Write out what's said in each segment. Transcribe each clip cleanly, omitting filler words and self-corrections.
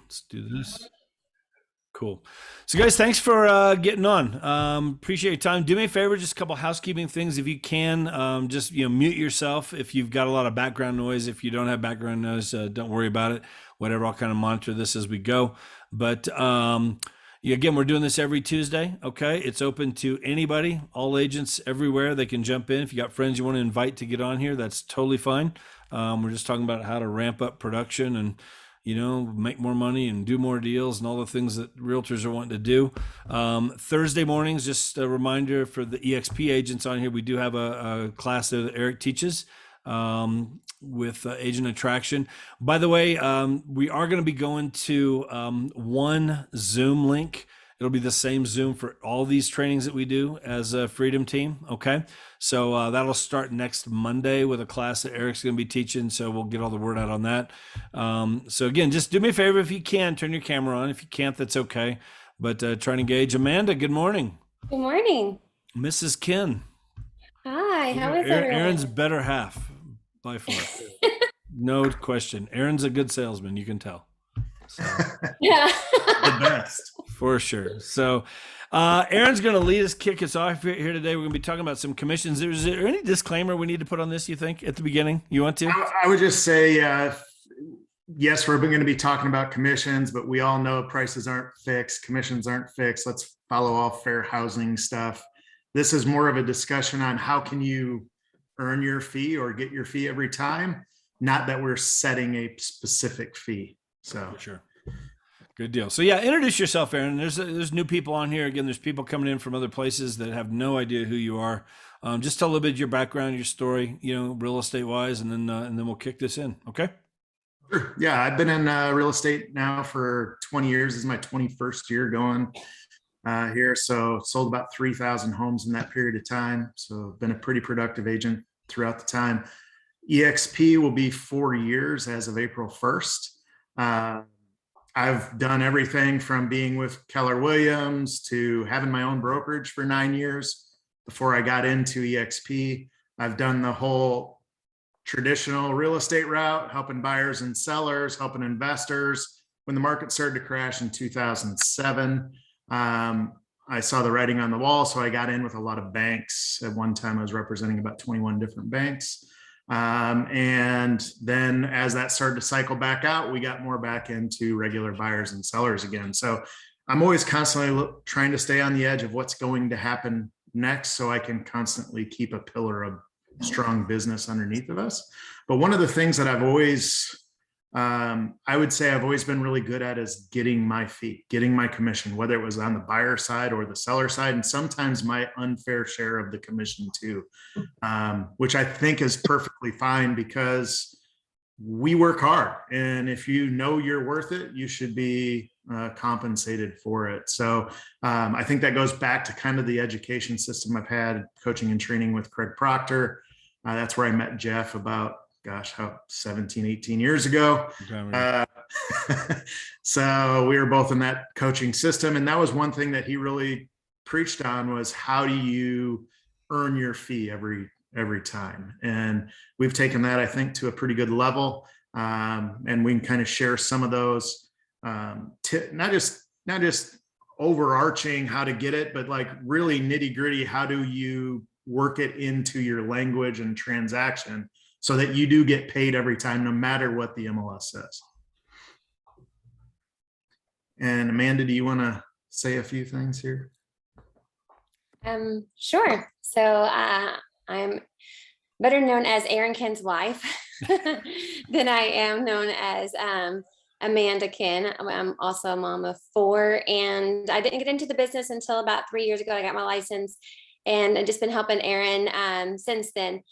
Let's do this. Cool. So guys, thanks for getting on. Appreciate your time. Do me a favor, just a couple housekeeping things if you can. Just mute yourself if you've got a lot of background noise. If you don't have background noise, don't worry about it. Whatever, I'll kind of monitor this as we go. But again, we're doing this every Tuesday. Okay, it's open to anybody, all agents everywhere. They can jump in. If you got friends you want to invite to get on here, that's totally fine. We're just talking about how to ramp up production and make more money and do more deals and all the things that realtors are wanting to do. Thursday mornings, just a reminder for the EXP agents on here, we do have a class that Eric teaches with agent attraction. By the way, we are going to be going to one Zoom link. It'll be the same Zoom for all these trainings that we do as a Freedom Team. Okay. So that'll start next Monday with a class that Eric's going to be teaching. So we'll get all the word out on that. So again, just do me a favor if you can, turn your camera on. If you can't, that's okay. But try and engage. Amanda, good morning. Good morning. Mrs. Kinn. Hi, how is everyone? Aaron's better half by far. No question. Aaron's a good salesman, you can tell. So, yeah. The best. For sure. So Aaron's going to lead us, kick us off here today. We're going to be talking about some commissions. Is there any disclaimer we need to put on this, you think, at the beginning? You want to? I would just say, yes, we're going to be talking about commissions, but we all know prices aren't fixed. Commissions aren't fixed. Let's follow all fair housing stuff. This is more of a discussion on how can you earn your fee or get your fee every time, not that we're setting a specific fee. So for sure. Good deal. So yeah, introduce yourself, Aaron. There's new people on here. Again, there's people coming in from other places that have no idea who you are. Just tell a little bit of your background, your story, real estate wise, and then we'll kick this in. Okay. Sure. Yeah, I've been in real estate now for 20 years. This is my 21st year going here. So sold about 3,000 homes in that period of time. So been a pretty productive agent throughout the time. EXP will be 4 years as of April 1st. I've done everything from being with Keller Williams to having my own brokerage for 9 years before I got into EXP. I've done the whole traditional real estate route, helping buyers and sellers, helping investors. When the market started to crash in 2007, I saw the writing on the wall, so I got in with a lot of banks. At one time, I was representing about 21 different banks. And then as that started to cycle back out, we got more back into regular buyers and sellers again. So I'm always constantly trying to stay on the edge of what's going to happen next, so I can constantly keep a pillar of strong business underneath of us. But one of the things that I've always, I would say I've always been really good at is getting my fee, getting my commission, whether it was on the buyer side or the seller side, and sometimes my unfair share of the commission too, which I think is perfectly fine because we work hard. And if you know you're worth it, you should be compensated for it. So I think that goes back to kind of the education system I've had, coaching and training with Craig Proctor. That's where I met Jeff about 17, 18 years ago. So we were both in that coaching system. And that was one thing that he really preached on was how do you earn your fee every time? And we've taken that, I think, to a pretty good level. And we can kind of share some of those, not just overarching how to get it, but like really nitty gritty. How do you work it into your language and transaction so that you do get paid every time, no matter what the MLS says? And Amanda, do you want to say a few things here? Sure. So I'm better known as Aaron Kinn's wife than I am known as Amanda Kinn. I'm also a mom of 4, and I didn't get into the business until about 3 years ago. I got my license, and I've just been helping Aaron since then.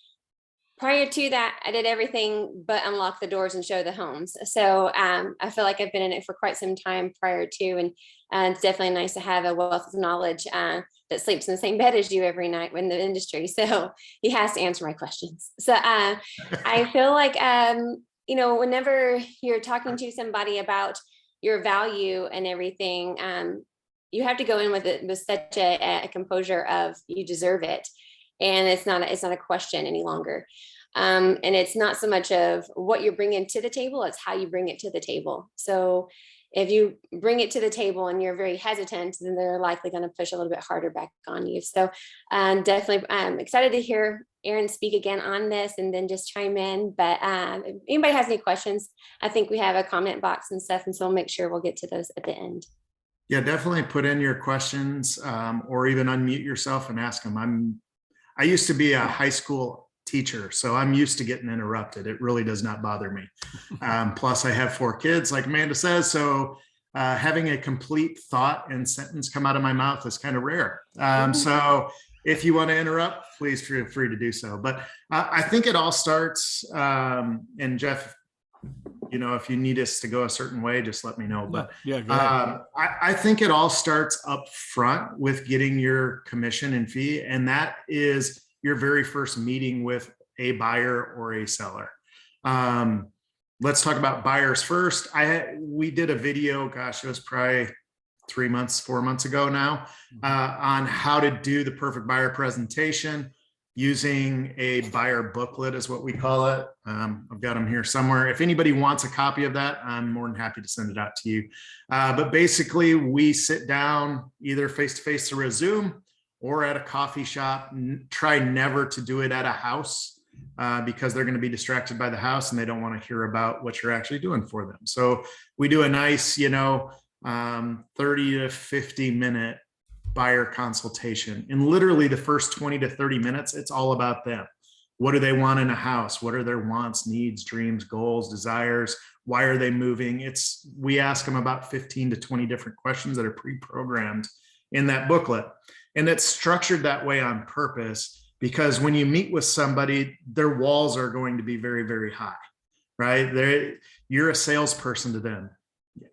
Prior to that, I did everything but unlock the doors and show the homes. So I feel like I've been in it for quite some time prior to, and it's definitely nice to have a wealth of knowledge that sleeps in the same bed as you every night in the industry. So he has to answer my questions. So I feel like, whenever you're talking to somebody about your value and everything, you have to go in with it with such a composure of you deserve it. And it's not a question any longer. And it's not so much of what you're bringing to the table, it's how you bring it to the table. So if you bring it to the table and you're very hesitant, then they're likely going to push a little bit harder back on you. So definitely I'm excited to hear Aaron speak again on this and then just chime in. But if anybody has any questions, I think we have a comment box and stuff. And so we'll make sure we'll get to those at the end. Yeah, definitely put in your questions or even unmute yourself and ask them. I used to be a high school teacher, so I'm used to getting interrupted. It really does not bother me. Plus I have 4 kids, like Amanda says. So having a complete thought and sentence come out of my mouth is kind of rare. So if you want to interrupt, please feel free to do so. But I think it all starts, and Jeff, you know, if you need us to go a certain way, just let me know. But yeah, go ahead. I think it all starts up front with getting your commission and fee. And that is your very first meeting with a buyer or a seller. Let's talk about buyers first. We did a video, gosh, it was probably 4 months ago now, on how to do the perfect buyer presentation using a buyer booklet is what we call it. I've got them here somewhere. If anybody wants a copy of that, I'm more than happy to send it out to you. But basically we sit down either face-to-face through a Zoom or at a coffee shop. Try never to do it at a house because they're going to be distracted by the house and they don't want to hear about what you're actually doing for them. So we do a nice, 30 to 50 minute buyer consultation. And literally the first 20 to 30 minutes, it's all about them. What do they want in a house? What are their wants, needs, dreams, goals, desires? Why are they moving? We ask them about 15 to 20 different questions that are pre-programmed in that booklet. And it's structured that way on purpose because when you meet with somebody, their walls are going to be very, very high, right? You're a salesperson to them.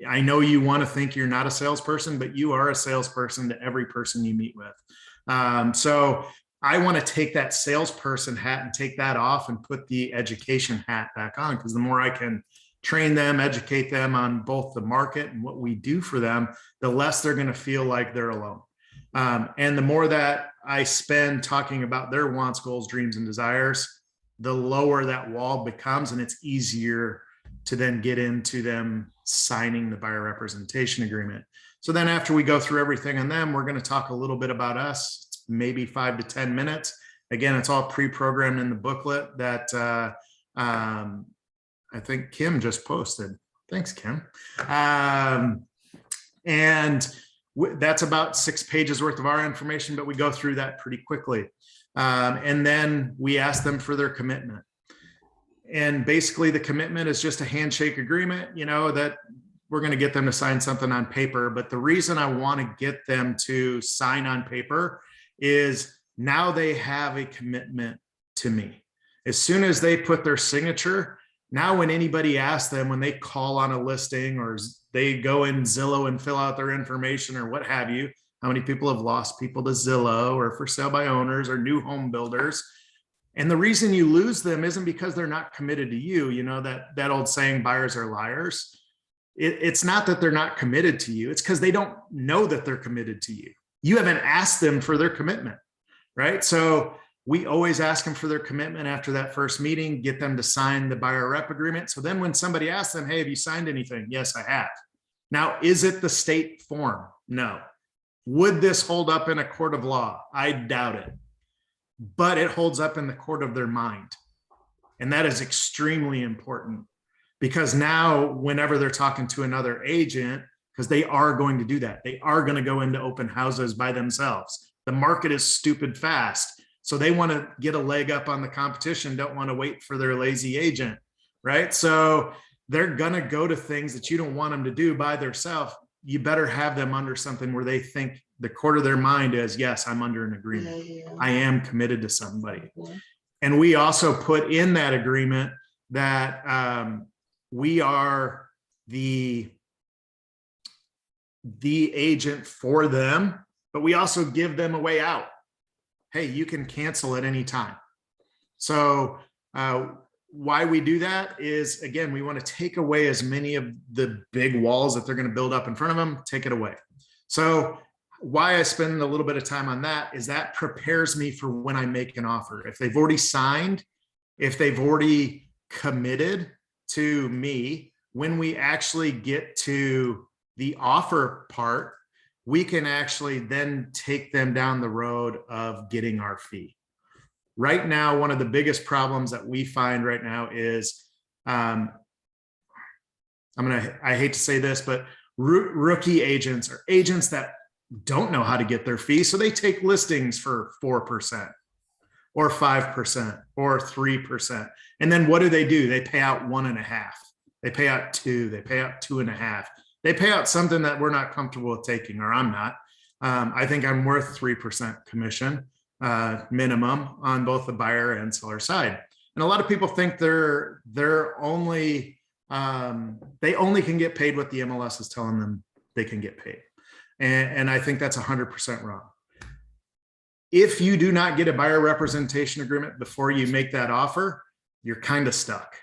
I know you want to think you're not a salesperson, but you are a salesperson to every person you meet with. So I want to take that salesperson hat and take that off and put the education hat back on, because the more I can train them, educate them on both the market and what we do for them, the less they're going to feel like they're alone. And the more that I spend talking about their wants, goals, dreams, and desires, the lower that wall becomes, and it's easier to then get into them signing the buyer representation agreement. So then after we go through everything on them, we're going to talk a little bit about us. It's maybe 5 to 10 minutes. Again, it's all pre-programmed in the booklet that I think Kim just posted. Thanks, Kim. And that's about 6 pages worth of our information, but we go through that pretty quickly. And then we ask them for their commitment. And basically the commitment is just a handshake agreement, that we're going to get them to sign something on paper. But the reason I want to get them to sign on paper is now they have a commitment to me. As soon as they put their signature, now when anybody asks them, when they call on a listing or they go in Zillow and fill out their information or what have you, how many people have lost people to Zillow or for sale by owners or new home builders? And the reason you lose them isn't because they're not committed to you. That old saying, buyers are liars. It's not that they're not committed to you. It's because they don't know that they're committed to you. You haven't asked them for their commitment, right? So we always ask them for their commitment after that first meeting, get them to sign the buyer rep agreement. So then when somebody asks them, hey, have you signed anything? Yes, I have. Now, is it the state form? No. Would this hold up in a court of law? I doubt it. But it holds up in the court of their mind. And that is extremely important, because now whenever they're talking to another agent, because they are going to do that, they are going to go into open houses by themselves. The market is stupid fast. So they want to get a leg up on the competition, don't want to wait for their lazy agent, right? So they're going to go to things that you don't want them to do by themselves. You better have them under something where they think the court of their mind is, yes, I'm under an agreement. I am committed to somebody. And we also put in that agreement that we are the agent for them, but we also give them a way out. Hey, you can cancel at any time. So why we do that is, again, we want to take away as many of the big walls that they're going to build up in front of them, take it away. So why I spend a little bit of time on that is that prepares me for when I make an offer. If they've already signed, if they've already committed to me, when we actually get to the offer part, we can actually then take them down the road of getting our fee. Right now, one of the biggest problems that we find right now is, I hate to say this, but rookie agents or agents that don't know how to get their fee. So they take listings for 4% or 5% or 3%. And then what do? They pay out 1.5. They pay out 2. They pay out 2.5. They pay out something that we're not comfortable with taking, or I'm not. I think I'm worth 3% commission minimum on both the buyer and seller side. And a lot of people think they're only they only can get paid what the MLS is telling them they can get paid. And I think that's 100% wrong. If you do not get a buyer representation agreement before you make that offer, you're kind of stuck,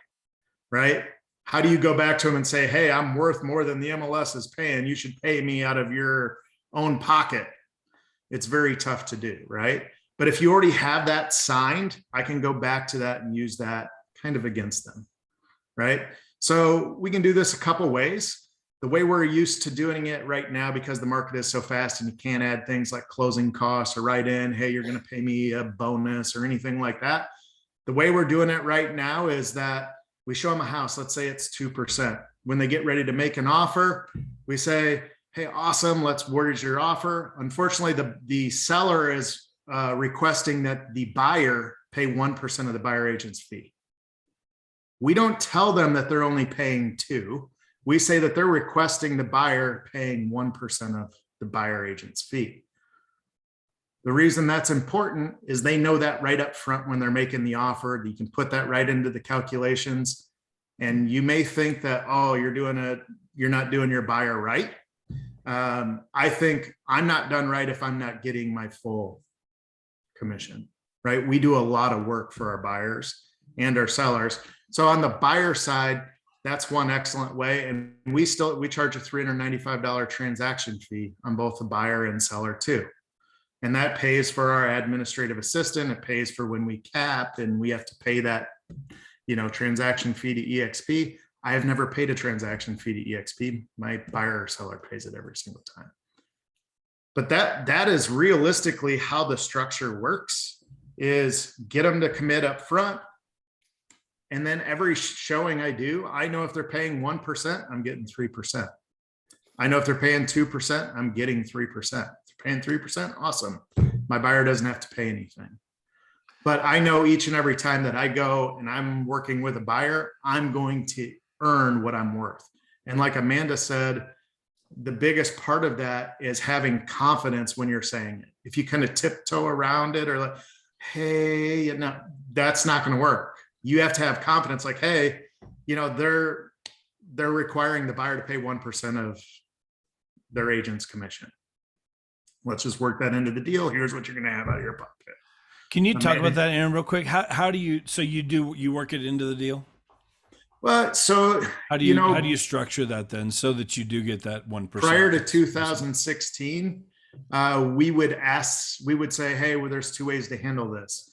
right? How do you go back to them and say, hey, I'm worth more than the MLS is paying. You should pay me out of your own pocket. It's very tough to do, right? But if you already have that signed, I can go back to that and use that kind of against them, right? So we can do this a couple ways. The way we're used to doing it right now, because the market is so fast and you can't add things like closing costs or write in, hey, you're going to pay me a bonus or anything like that. The way we're doing it right now is that we show them a house. Let's say it's 2%. When they get ready to make an offer, we say, hey, awesome, where's your offer? Unfortunately, the seller is requesting that the buyer pay 1% of the buyer agent's fee. We don't tell them that they're only paying 2. We say that they're requesting the buyer paying 1% of the buyer agent's fee. The reason that's important is they know that right up front when they're making the offer. You can put that right into the calculations. And you may think that, oh, you're not doing your buyer right. I think I'm not done right if I'm not getting my full commission, right? We do a lot of work for our buyers and our sellers. So on the buyer side, that's one excellent way. And we charge a $395 transaction fee on both the buyer and seller too. And that pays for our administrative assistant. It pays for when we cap and we have to pay that, transaction fee to EXP. I have never paid a transaction fee to EXP. My buyer or seller pays it every single time. But that is realistically how the structure works, is get them to commit up front. And then every showing I do, I know if they're paying 1%, I'm getting 3%. I know if they're paying 2%, I'm getting 3%. If they're paying 3%, awesome. My buyer doesn't have to pay anything. But I know each and every time that I go and I'm working with a buyer, I'm going to earn what I'm worth. And like Amanda said, the biggest part of that is having confidence when you're saying it. If you kind of tiptoe around it or like, hey, that's not going to work. You have to have confidence, like, hey, they're requiring the buyer to pay 1% of their agent's commission. Let's just work that into the deal. Here's what you're going to have out of your pocket. Can you talk about that, Aaron, real quick? How do you work it into the deal? Well, so how do you structure that then so that you do get that 1%? Prior to 2016, we would say, hey, well, there's 2 ways to handle this.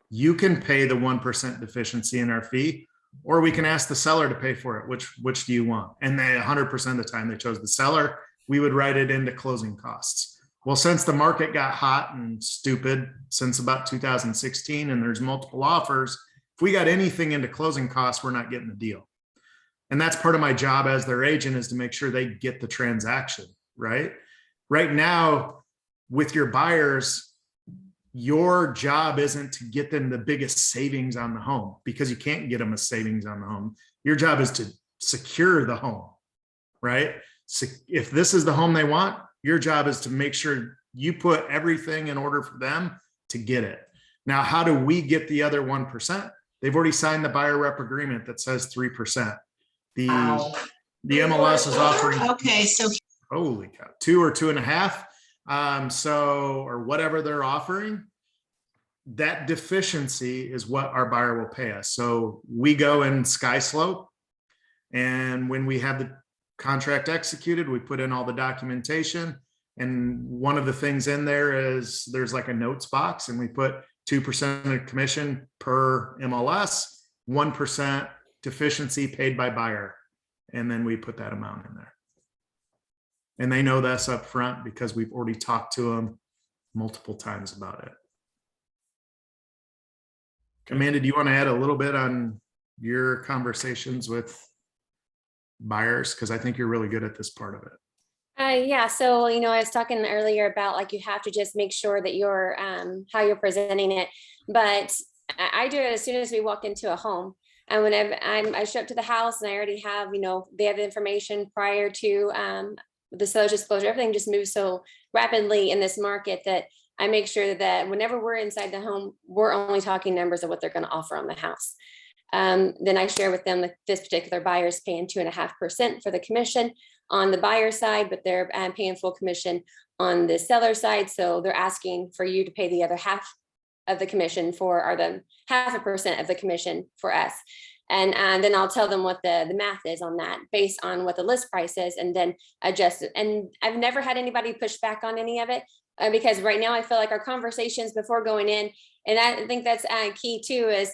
You can pay the 1% deficiency in our fee, or we can ask the seller to pay for it. Which do you want? And they 100% of the time they chose the seller. We would write it into closing costs. Well, since the market got hot and stupid since about 2016, and there's multiple offers, if we got anything into closing costs, we're not getting the deal. And that's part of my job as their agent, is to make sure they get the transaction, right? Right now, with your buyers, your job isn't to get them the biggest savings on the home, because you can't get them a savings on the home. Your job is to secure the home, right? So if this is the home they want, your job is to make sure you put everything in order for them to get it. Now, how do we get the other 1%? They've already signed the buyer rep agreement that says 3%. The MLS is offering, okay, so holy cow, 2 or 2.5. Or whatever they're offering, that deficiency is what our buyer will pay us. So we go in sky slope, and when we have the contract executed, we put in all the documentation. And one of the things in there is there's like a notes box, and we put 2% of commission per MLS, 1% deficiency paid by buyer. And then we put that amount in there. And they know this up front because we've already talked to them multiple times about it. Amanda, do you want to add a little bit on your conversations with buyers? Because I think you're really good at this part of it. Yeah. So, I was talking earlier about like, you have to just make sure that you're, how you're presenting it. But I do it as soon as we walk into a home. And whenever I show up to the house and I already have, they have the information prior to the seller's disclosure, everything just moves so rapidly in this market that I make sure that whenever we're inside the home, we're only talking numbers of what they're going to offer on the house. Then I share with them that this particular buyer is paying 2.5% for the commission on the buyer side, but they're paying full commission on the seller side. So they're asking for you to pay the other half of the commission or the 0.5% of the commission for us. And then I'll tell them what the math is on that based on what the list price is, and then adjust it. And I've never had anybody push back on any of it because right now I feel like our conversations before going in, and I think that's key too, is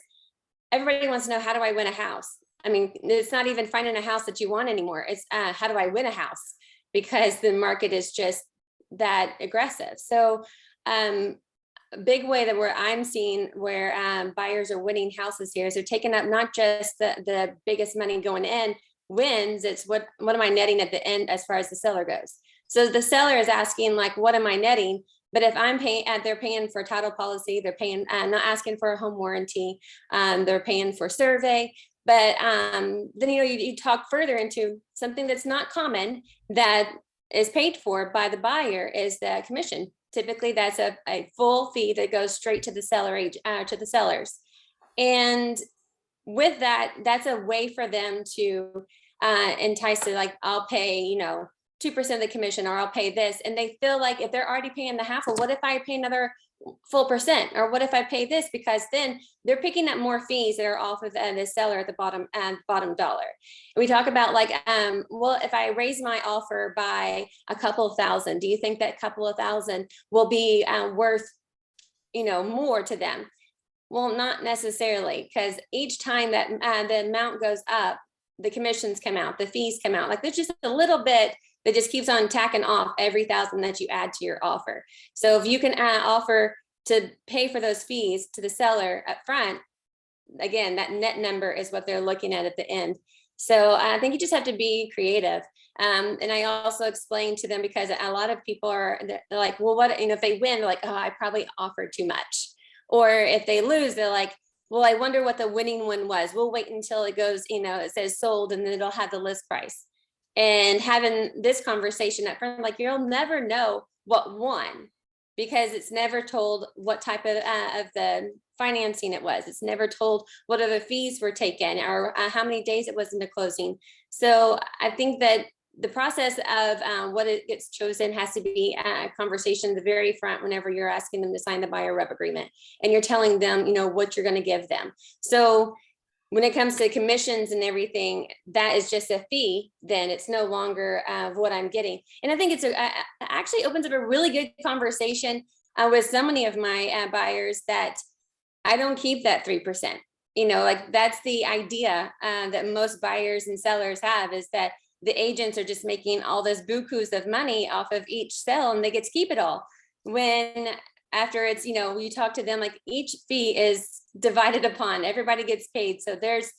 everybody wants to know, how do I win a house? I mean, it's not even finding a house that you want anymore. It's how do I win a house? Because the market is just that aggressive. So a big way that I'm seeing where buyers are winning houses here is they're taking up not just the biggest money going in wins, it's what am I netting at the end as far as the seller goes. So the seller is asking like, what am I netting? But if I'm paying, they're paying for title policy, they're paying, not asking for a home warranty, they're paying for survey. But then, you talk further into something that's not common that is paid for by the buyer is the commission. Typically, that's a full fee that goes straight to the to the sellers. And with that, that's a way for them to entice to like, I'll pay, 2% of the commission, or I'll pay this. And they feel like if they're already paying the half, well, what if I pay another full percent? Or what if I pay this? Because then they're picking up more fees that are off of the seller at the bottom dollar. And we talk about like, well, if I raise my offer by a couple of thousand, do you think that couple of thousand will be worth, more to them? Well, not necessarily, because each time that the amount goes up, the commissions come out, the fees come out. Like there's just a little bit that just keeps on tacking off every thousand that you add to your offer. So if you can offer to pay for those fees to the seller up front, again, that net number is what they're looking at the end. So I think you just have to be creative. And I also explained to them, because a lot of people they're like, well, what, if they win, they're like, oh, I probably offered too much. Or if they lose, they're like, well, I wonder what the winning one was. We'll wait until it goes, it says sold, and then it'll have the list price. And having this conversation up front, like you'll never know what won, because it's never told what type of the financing it was. It's never told what other fees were taken or how many days it was into closing. So I think that the process of what it gets chosen has to be a conversation at the very front whenever you're asking them to sign the buyer rep agreement and you're telling them, what you're going to give them. So when it comes to commissions and everything, that is just a fee. Then it's no longer what I'm getting. And I think it's actually opens up a really good conversation with so many of my buyers that I don't keep that 3%. Like that's the idea that most buyers and sellers have, is that the agents are just making all this bukus of money off of each sale and they get to keep it all. When after it's, you talk to them, like each fee is divided upon, everybody gets paid. So there's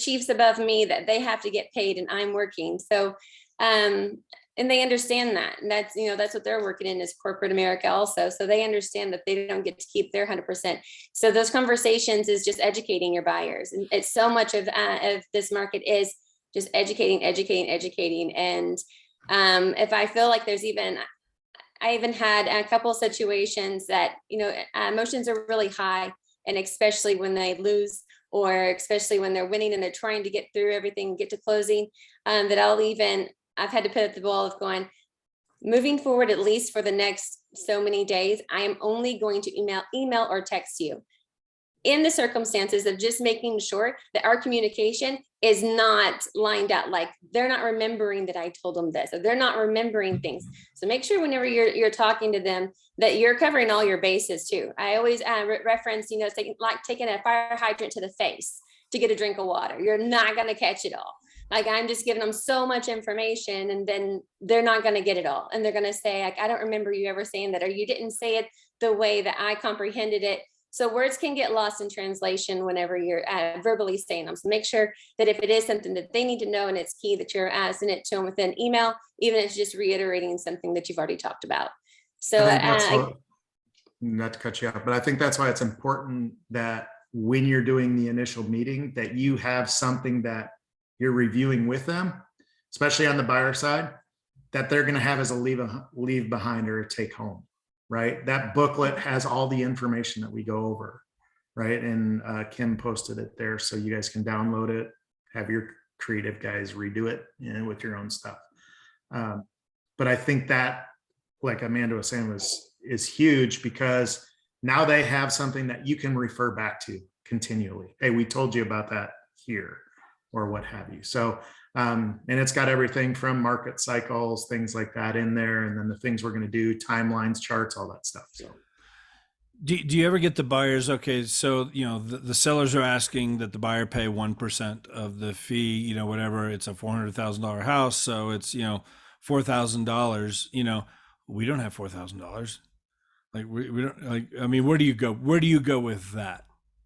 chiefs above me that they have to get paid and I'm working. So, and they understand that. And that's, that's what they're working in, is corporate America also. So they understand that they don't get to keep their 100%. So those conversations is just educating your buyers. And it's so much of this market is just educating. And if I feel like I even had a couple of situations that, emotions are really high, and especially when they lose, or especially when they're winning and they're trying to get through everything, get to closing, that I've had to put at the wall of going, moving forward, at least for the next so many days, I am only going to email or text you, in the circumstances of just making sure that our communication is not lined out. Like they're not remembering that I told them this, or they're not remembering things. So make sure whenever you're talking to them that you're covering all your bases too. I always reference, it's like taking a fire hydrant to the face to get a drink of water. You're not going to catch it all. Like I'm just giving them so much information, and then they're not going to get it all. And they're going to say, like, I don't remember you ever saying that, or you didn't say it the way that I comprehended it. So words can get lost in translation whenever you're verbally saying them. So make sure that if it is something that they need to know and it's key, that you're sending it to them within email, even if it's just reiterating something that you've already talked about. So I think that's what, not to cut you off, but I think that's why it's important that when you're doing the initial meeting, that you have something that you're reviewing with them, especially on the buyer side, that they're going to have as a leave behind or a take home, right? That booklet has all the information that we go over, right? And Kim posted it there so you guys can download it, have your creative guys redo it, you know, with your own stuff. But I think that, like Amanda was saying, is huge, because now they have something that you can refer back to continually. Hey, we told you about that here, or what have you. So, and it's got everything from market cycles, things like that in there. And then the things we're going to do, timelines, charts, all that stuff. So. Do you ever get the buyers? Okay, so the sellers are asking that the buyer pay 1% of the fee. Whatever, it's a $400,000 house, so it's $4,000. We don't have $4,000. Like we don't like. I mean, where do you go? Where do you go with that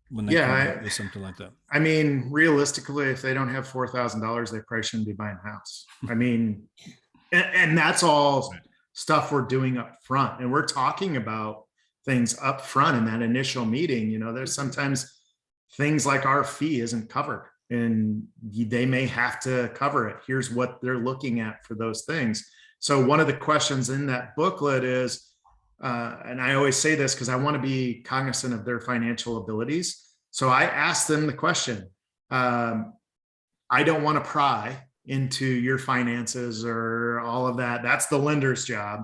when they come up with something like that? I mean, realistically, if they don't have $4,000, they probably shouldn't be buying a house. I mean, and that's all stuff we're doing up front, and we're talking about things up front in that initial meeting. There's sometimes things like our fee isn't covered, and they may have to cover it. Here's what they're looking at for those things. So one of the questions in that booklet is, and I always say this because I want to be cognizant of their financial abilities. So I asked them the question, I don't want to pry into your finances or all of that. That's the lender's job.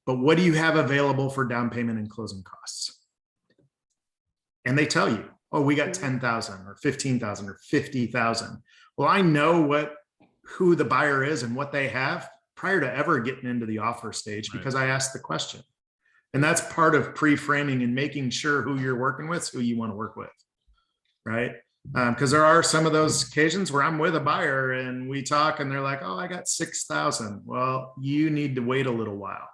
But what do you have available for down payment and closing costs? And they tell you, oh, we got 10,000 or 15,000 or 50,000. Well, I know who the buyer is and what they have prior to ever getting into the offer stage, because I asked the question. And that's part of pre-framing and making sure who you're working with is who you want to work with, right? Because there are some of those occasions where I'm with a buyer and we talk and they're like, oh, I got 6,000. Well, you need to wait a little while.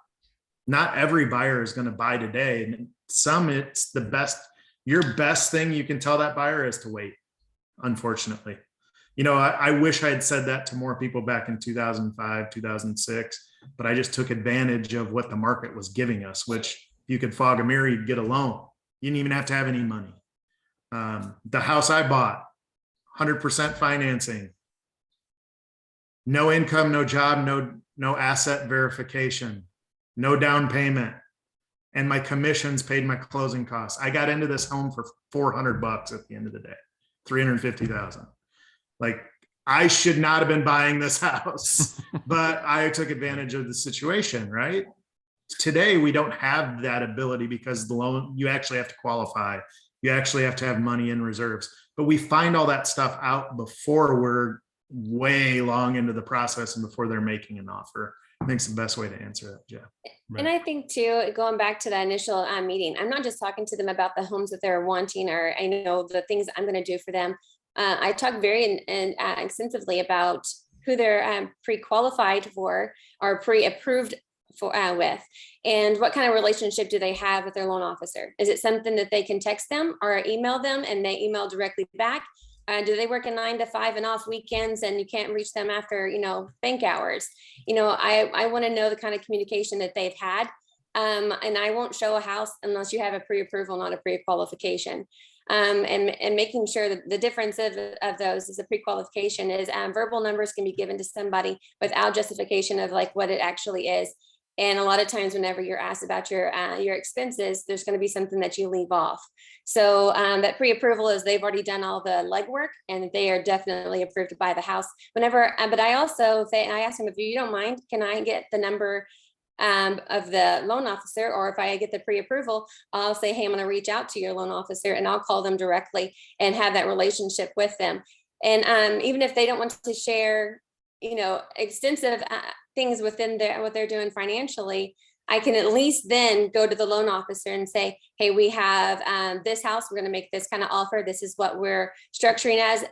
Not every buyer is going to buy today. And some, it's the best, your best thing you can tell that buyer is to wait, unfortunately. I wish I had said that to more people back in 2005, 2006, but I just took advantage of what the market was giving us, which you could fog a mirror, you'd get a loan. You didn't even have to have any money. The house I bought, 100% financing, no income, no job, no asset verification, no down payment. And my commissions paid my closing costs. I got into this home for $400 at the end of the day, 350,000. Like, I should not have been buying this house, but I took advantage of the situation, right? Today, we don't have that ability because the loan, you actually have to qualify. You actually have to have money in reserves, but we find all that stuff out before we're way long into the process and before they're making an offer. I think it's the best way to answer that, Jeff. Right. And I think too, going back to the initial meeting, I'm not just talking to them about the homes that they're wanting, or I know the things I'm going to do for them. I talk very extensively about who they're pre-qualified for or pre-approved for with, and what kind of relationship do they have with their loan officer? Is it something that they can text them or email them and they email directly back? Do they work a 9 to 5 and off weekends and you can't reach them after, bank hours? I want to know the kind of communication that they've had. And I won't show a house unless you have a pre-approval, not a pre-qualification. And making sure that the difference of those is a pre-qualification is verbal numbers can be given to somebody without justification of like what it actually is. And a lot of times whenever you're asked about your expenses, there's going to be something that you leave off. So that pre-approval is they've already done all the legwork and they are definitely approved to buy the house whenever. But I also say, I ask them, if you don't mind, can I get the number of the loan officer? Or if I get the pre-approval, I'll say, hey, I'm going to reach out to your loan officer and I'll call them directly and have that relationship with them. And even if they don't want to share, extensive things within what they're doing financially, I can at least then go to the loan officer and say, hey, we have this house, we're going to make this kind of offer. This is what we're structuring as.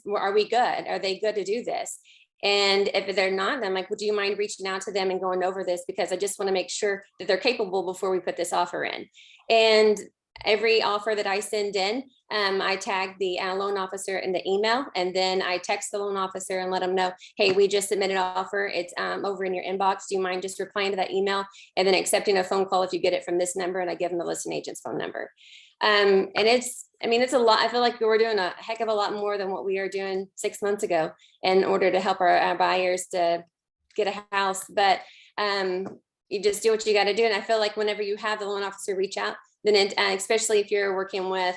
Are we good? Are they good to do this? And if they're not, then I'm like, would you mind reaching out to them and going over this? Because I just want to make sure that they're capable before we put this offer in. And every offer that I send in, I tag the loan officer in the email, and then I text the loan officer and let them know, hey, we just submitted an offer. It's over in your inbox. Do you mind just replying to that email and then accepting a phone call if you get it from this number? And I give them the listing agent's phone number. And it's a lot. I feel like we're doing a heck of a lot more than what we were doing 6 months ago in order to help our buyers to get a house. But you just do what you got to do. And I feel like whenever you have the loan officer reach out, then especially if you're working with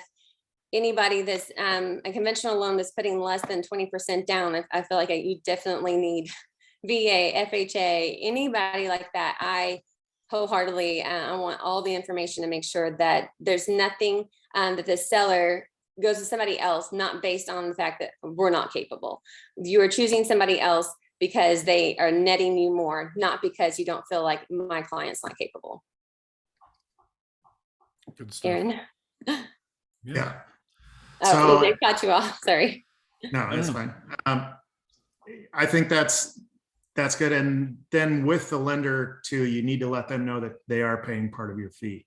anybody that's a conventional loan that's putting less than 20% down, I feel like you definitely need VA, FHA, anybody like that. I wholeheartely, I want all the information to make sure that there's nothing that the seller goes to somebody else, not based on the fact that we're not capable. You are choosing somebody else because they are netting you more, not because you don't feel like my client's not capable. Good stuff. Aaron. Yeah. Oh, I cut you off. Sorry. No, that's fine. I think that's good. And then with the lender too, you need to let them know that they are paying part of your fee,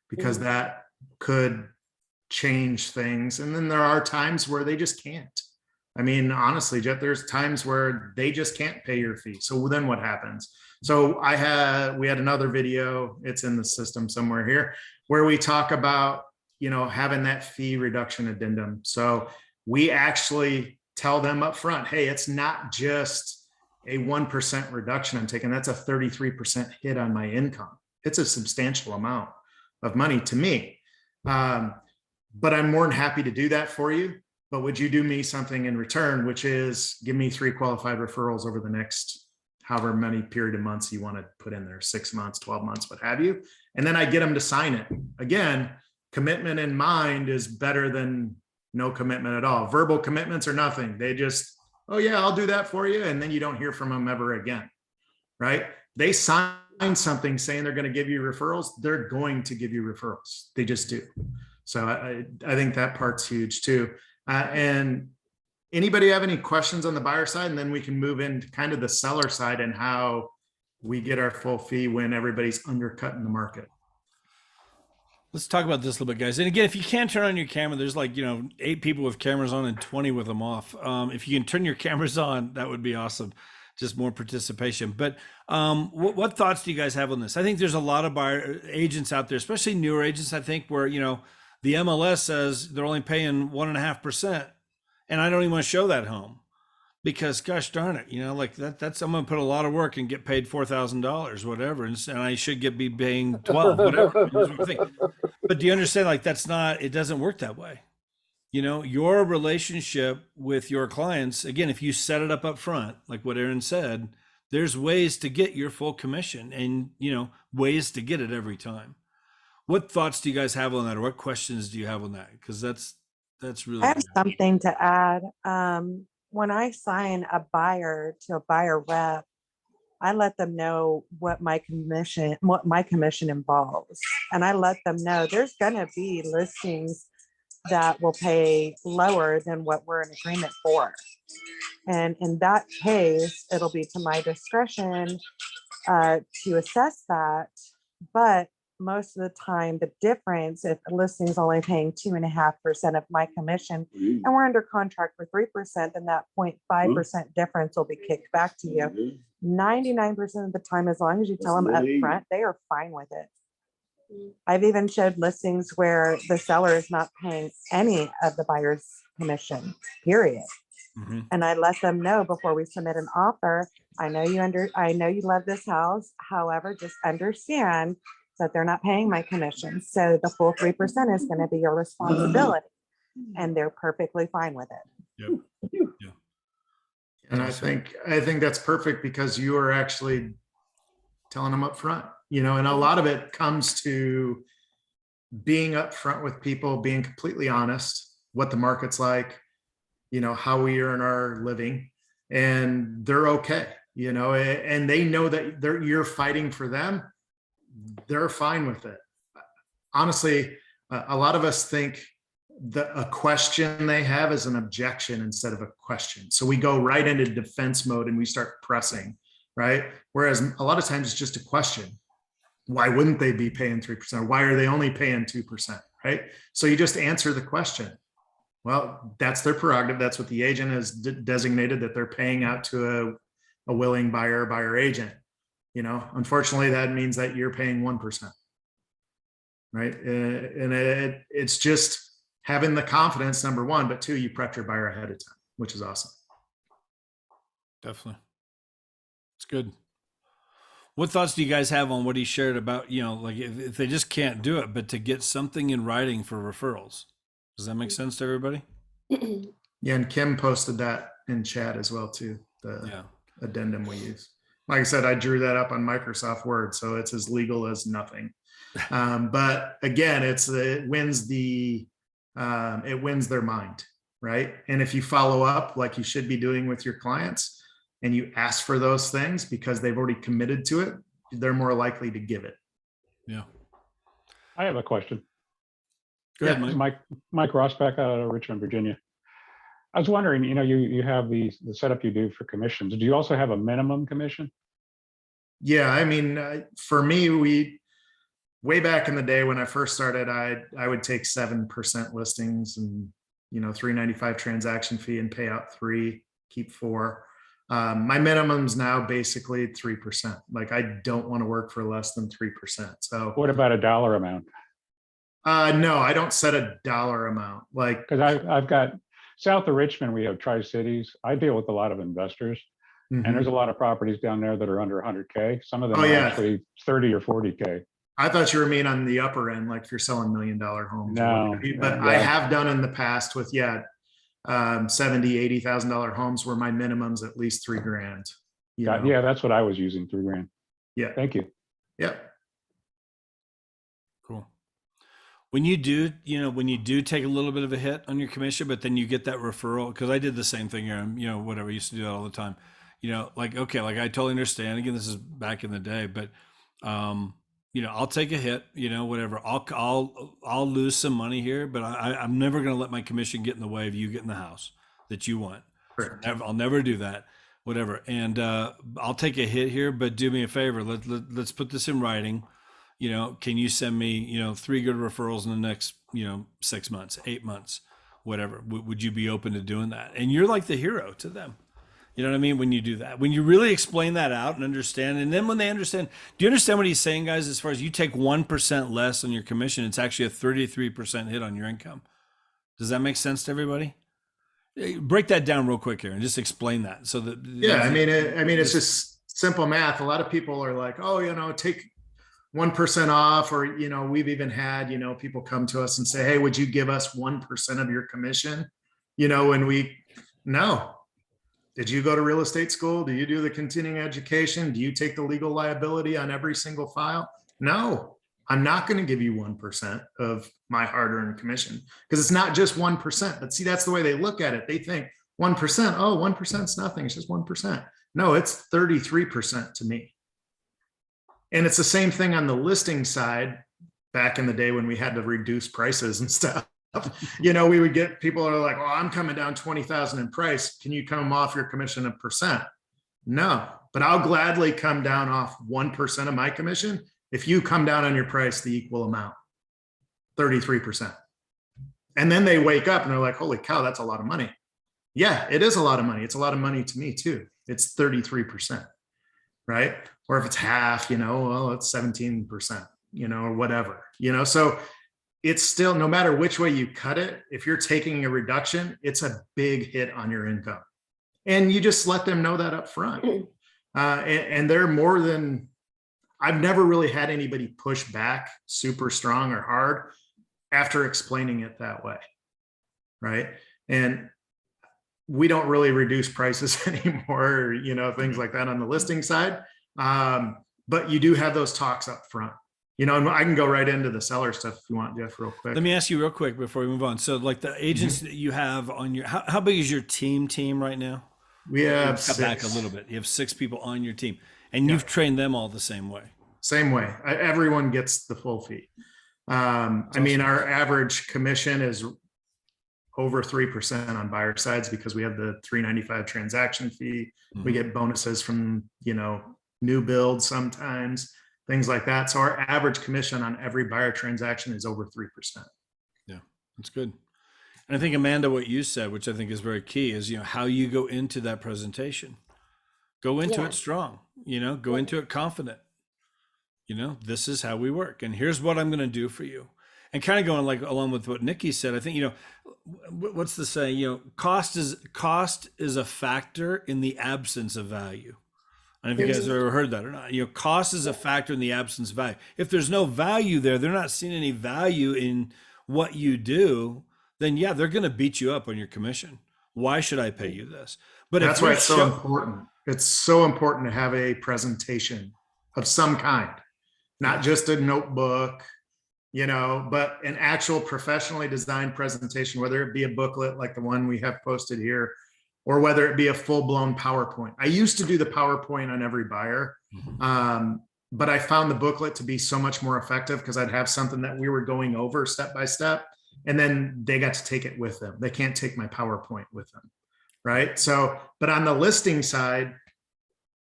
because that could change things. And then there are times where they just can't. I mean, honestly, Jet, there's times where they just can't pay your fee. So then what happens? So we had another video, it's in the system somewhere here, where we talk about, having that fee reduction addendum. So we actually tell them up front, hey, it's not just a 1% reduction I'm taking. That's a 33% hit on my income. It's a substantial amount of money to me. But I'm more than happy to do that for you. But would you do me something in return, which is give me 3 qualified referrals over the next however many period of months you want to put in there, 6 months, 12 months, what have you. And then I get them to sign it. Again, commitment in mind is better than no commitment at all. Verbal commitments are nothing. They just, oh yeah, I'll do that for you. And then you don't hear from them ever again, right? They sign something saying they're going to give you referrals. They're going to give you referrals. They just do. So I think that part's huge too. And anybody have any questions on the buyer side? And then we can move into kind of the seller side and how we get our full fee when everybody's undercutting the market. Let's talk about this a little bit, guys. And again, if you can't turn on your camera, there's 8 people with cameras on and 20 with them off. If you can turn your cameras on, that would be awesome. Just more participation. But what thoughts do you guys have on this? I think there's a lot of buyer agents out there, especially newer agents, I think, where, the MLS says they're only paying 1.5%. And I don't even want to show that home because gosh darn it, that's, I'm going to put a lot of work and get paid $4,000, whatever. And I should be paying 12, whatever. But do you understand? It doesn't work that way. Your relationship with your clients, again, if you set it up front, like what Aaron said, there's ways to get your full commission and, ways to get it every time. What thoughts do you guys have on that? Or what questions do you have on that? Because that's really I have good. something to add. When I sign a buyer to a buyer rep, I let them know what my commission involves. And I let them know there's going to be listings that will pay lower than what we're in agreement for. And in that case, it'll be to my discretion to assess that. But most of the time, the difference, if a listing is only paying 2.5% of my commission and we're under contract for 3%, then that 0.5% difference will be kicked back to you. 99% of the time, as long as you tell them up front, they are fine with it. I've even showed listings where the seller is not paying any of the buyer's commission, period. Mm-hmm. And I let them know before we submit an offer, I know you love this house. However, just understand that they're not paying my commission. So the full 3% is going to be your responsibility. And they're perfectly fine with it. Yep. Yeah. And I think that's perfect because you are actually telling them up front, and a lot of it comes to being upfront with people, being completely honest, what the market's like, how we earn our living, and they're okay, and they know that you're fighting for them. they're fine with it. Honestly, a lot of us think that a question they have is an objection instead of a question. So we go right into defense mode and we start pressing, right? Whereas a lot of times it's just a question. Why wouldn't they be paying 3%? Why are they only paying 2%? Right? So you just answer the question. Well, that's their prerogative. That's what the agent has designated, that they're paying out to a willing buyer agent. You know, unfortunately, that means that you're paying 1%. Right. And it's just having the confidence, number one, but two, you prep your buyer ahead of time, which is awesome. Definitely. It's good. What thoughts do you guys have on what he shared about, you know, like if they just can't do it, but to get something in writing for referrals? Does that make sense to everybody? Yeah. And Kim posted that in chat as well, too. The addendum we use. Like I said, I drew that up on Microsoft Word, so it's as legal as nothing. But again, it wins their mind, right? And if you follow up like you should be doing with your clients and you ask for those things because they've already committed to it, they're more likely to give it. Yeah. I have a question. Go ahead, Mike. Mike Rossback out of Richmond, Virginia. I was wondering, you know, you have the setup you do for commissions. Do you also have a minimum commission? Yeah, I mean, for me, way back in the day when I first started, I would take 7% listings and, you know, $3.95 transaction fee and pay out 3, keep 4. My minimum's now basically 3%. Like I don't want to work for less than 3%. So what about a dollar amount? No, I don't set a dollar amount. Like, because I've got south of Richmond, we have Tri-Cities. I deal with a lot of investors, and there's a lot of properties down there that are under 100K. Some of them are actually 30 or 40K. I thought you were mean on the upper end, like if you're selling $1 million homes. No, but I have done in the past with $70,000, $80,000 homes where my minimum's at least $3,000. Yeah, that's what I was using, $3,000. Yeah. Thank you. Yep. Cool. When you do, you know, when you do take a little bit of a hit on your commission, but then you get that referral, because I did the same thing here, you know, whatever, I used to do that all the time. You know, like, okay, like I totally understand. Again, this is back in the day, but you know, I'll take a hit, you know, whatever. I'll lose some money here, but I'm never going to let my commission get in the way of you getting the house that you want. Correct. I'll never do that, whatever. And I'll take a hit here, but do me a favor. Let's put this in writing. You know, can you send me, you know, 3 good referrals in the next, you know, 6 months, 8 months, whatever. Would you be open to doing that? And you're like the hero to them. You know what I mean? When you do that, when you really explain that out and understand, and then when they understand, do you understand what he's saying, guys? As far as you take 1% less on your commission, it's actually a 33% hit on your income. Does that make sense to everybody? Break that down real quick here and just explain that. So that I mean, it's just simple math. A lot of people are like, oh, you know, take 1% off, or, you know, we've even had, you know, people come to us and say, hey, would you give us 1% of your commission? You know, no. Did you go to real estate school? Do you do the continuing education? Do you take the legal liability on every single file? No, I'm not going to give you 1% of my hard-earned commission, because it's not just 1%. But see, that's the way they look at it. They think 1%, oh, 1% is nothing. It's just 1%. No, it's 33% to me. And it's the same thing on the listing side. Back in the day when we had to reduce prices and stuff, you know, we would get people that are like, oh, I'm coming down 20,000 in price. Can you come off your commission 1%? No, but I'll gladly come down off 1% of my commission if you come down on your price the equal amount, 33%. And then they wake up and they're like, holy cow, that's a lot of money. Yeah, it is a lot of money. It's a lot of money to me too. It's 33%, right? Or if it's half, you know, well, it's 17%, you know, or whatever, you know, so it's still, no matter which way you cut it, if you're taking a reduction, it's a big hit on your income. And you just let them know that up front. And they're more than, I've never really had anybody push back super strong or hard after explaining it that way. Right. And we don't really reduce prices anymore, you know, things like that on the listing side. But you do have those talks up front. You know, and I can go right into the seller stuff if you want, Jeff, real quick. Let me ask you real quick before we move on. So like the agents that you have on your, how big is your team right now? We have cut back a little bit. You have 6 people on your team, and you've trained them all the same way. same way. Everyone gets the full fee. I mean, our average commission is over 3% on buyer sides because we have the $395 transaction fee. We get bonuses from, new builds sometimes, things like that. So our average commission on every buyer transaction is over 3%. Yeah, that's good. And I think, Amanda, what you said, which I think is very key, is, how you go into that presentation. Go into it strong, go into it confident. This is how we work. And here's what I'm going to do for you. And kind of going along with what Nikki said, I think, what's the saying, cost is a factor in the absence of value. I don't know if you guys have ever heard that or not. Cost is a factor in the absence of value. If there's no value there, they're not seeing any value in what you do, then they're going to beat you up on your commission. Why should I pay you this? But that's why it's so important. It's so important to have a presentation of some kind, not just a notebook, but an actual professionally designed presentation, whether it be a booklet like the one we have posted here, or whether it be a full-blown PowerPoint. I used to do the PowerPoint on every buyer, but I found the booklet to be so much more effective because I'd have something that we were going over step by step, and then they got to take it with them. They can't take my PowerPoint with them, right? So, but on the listing side,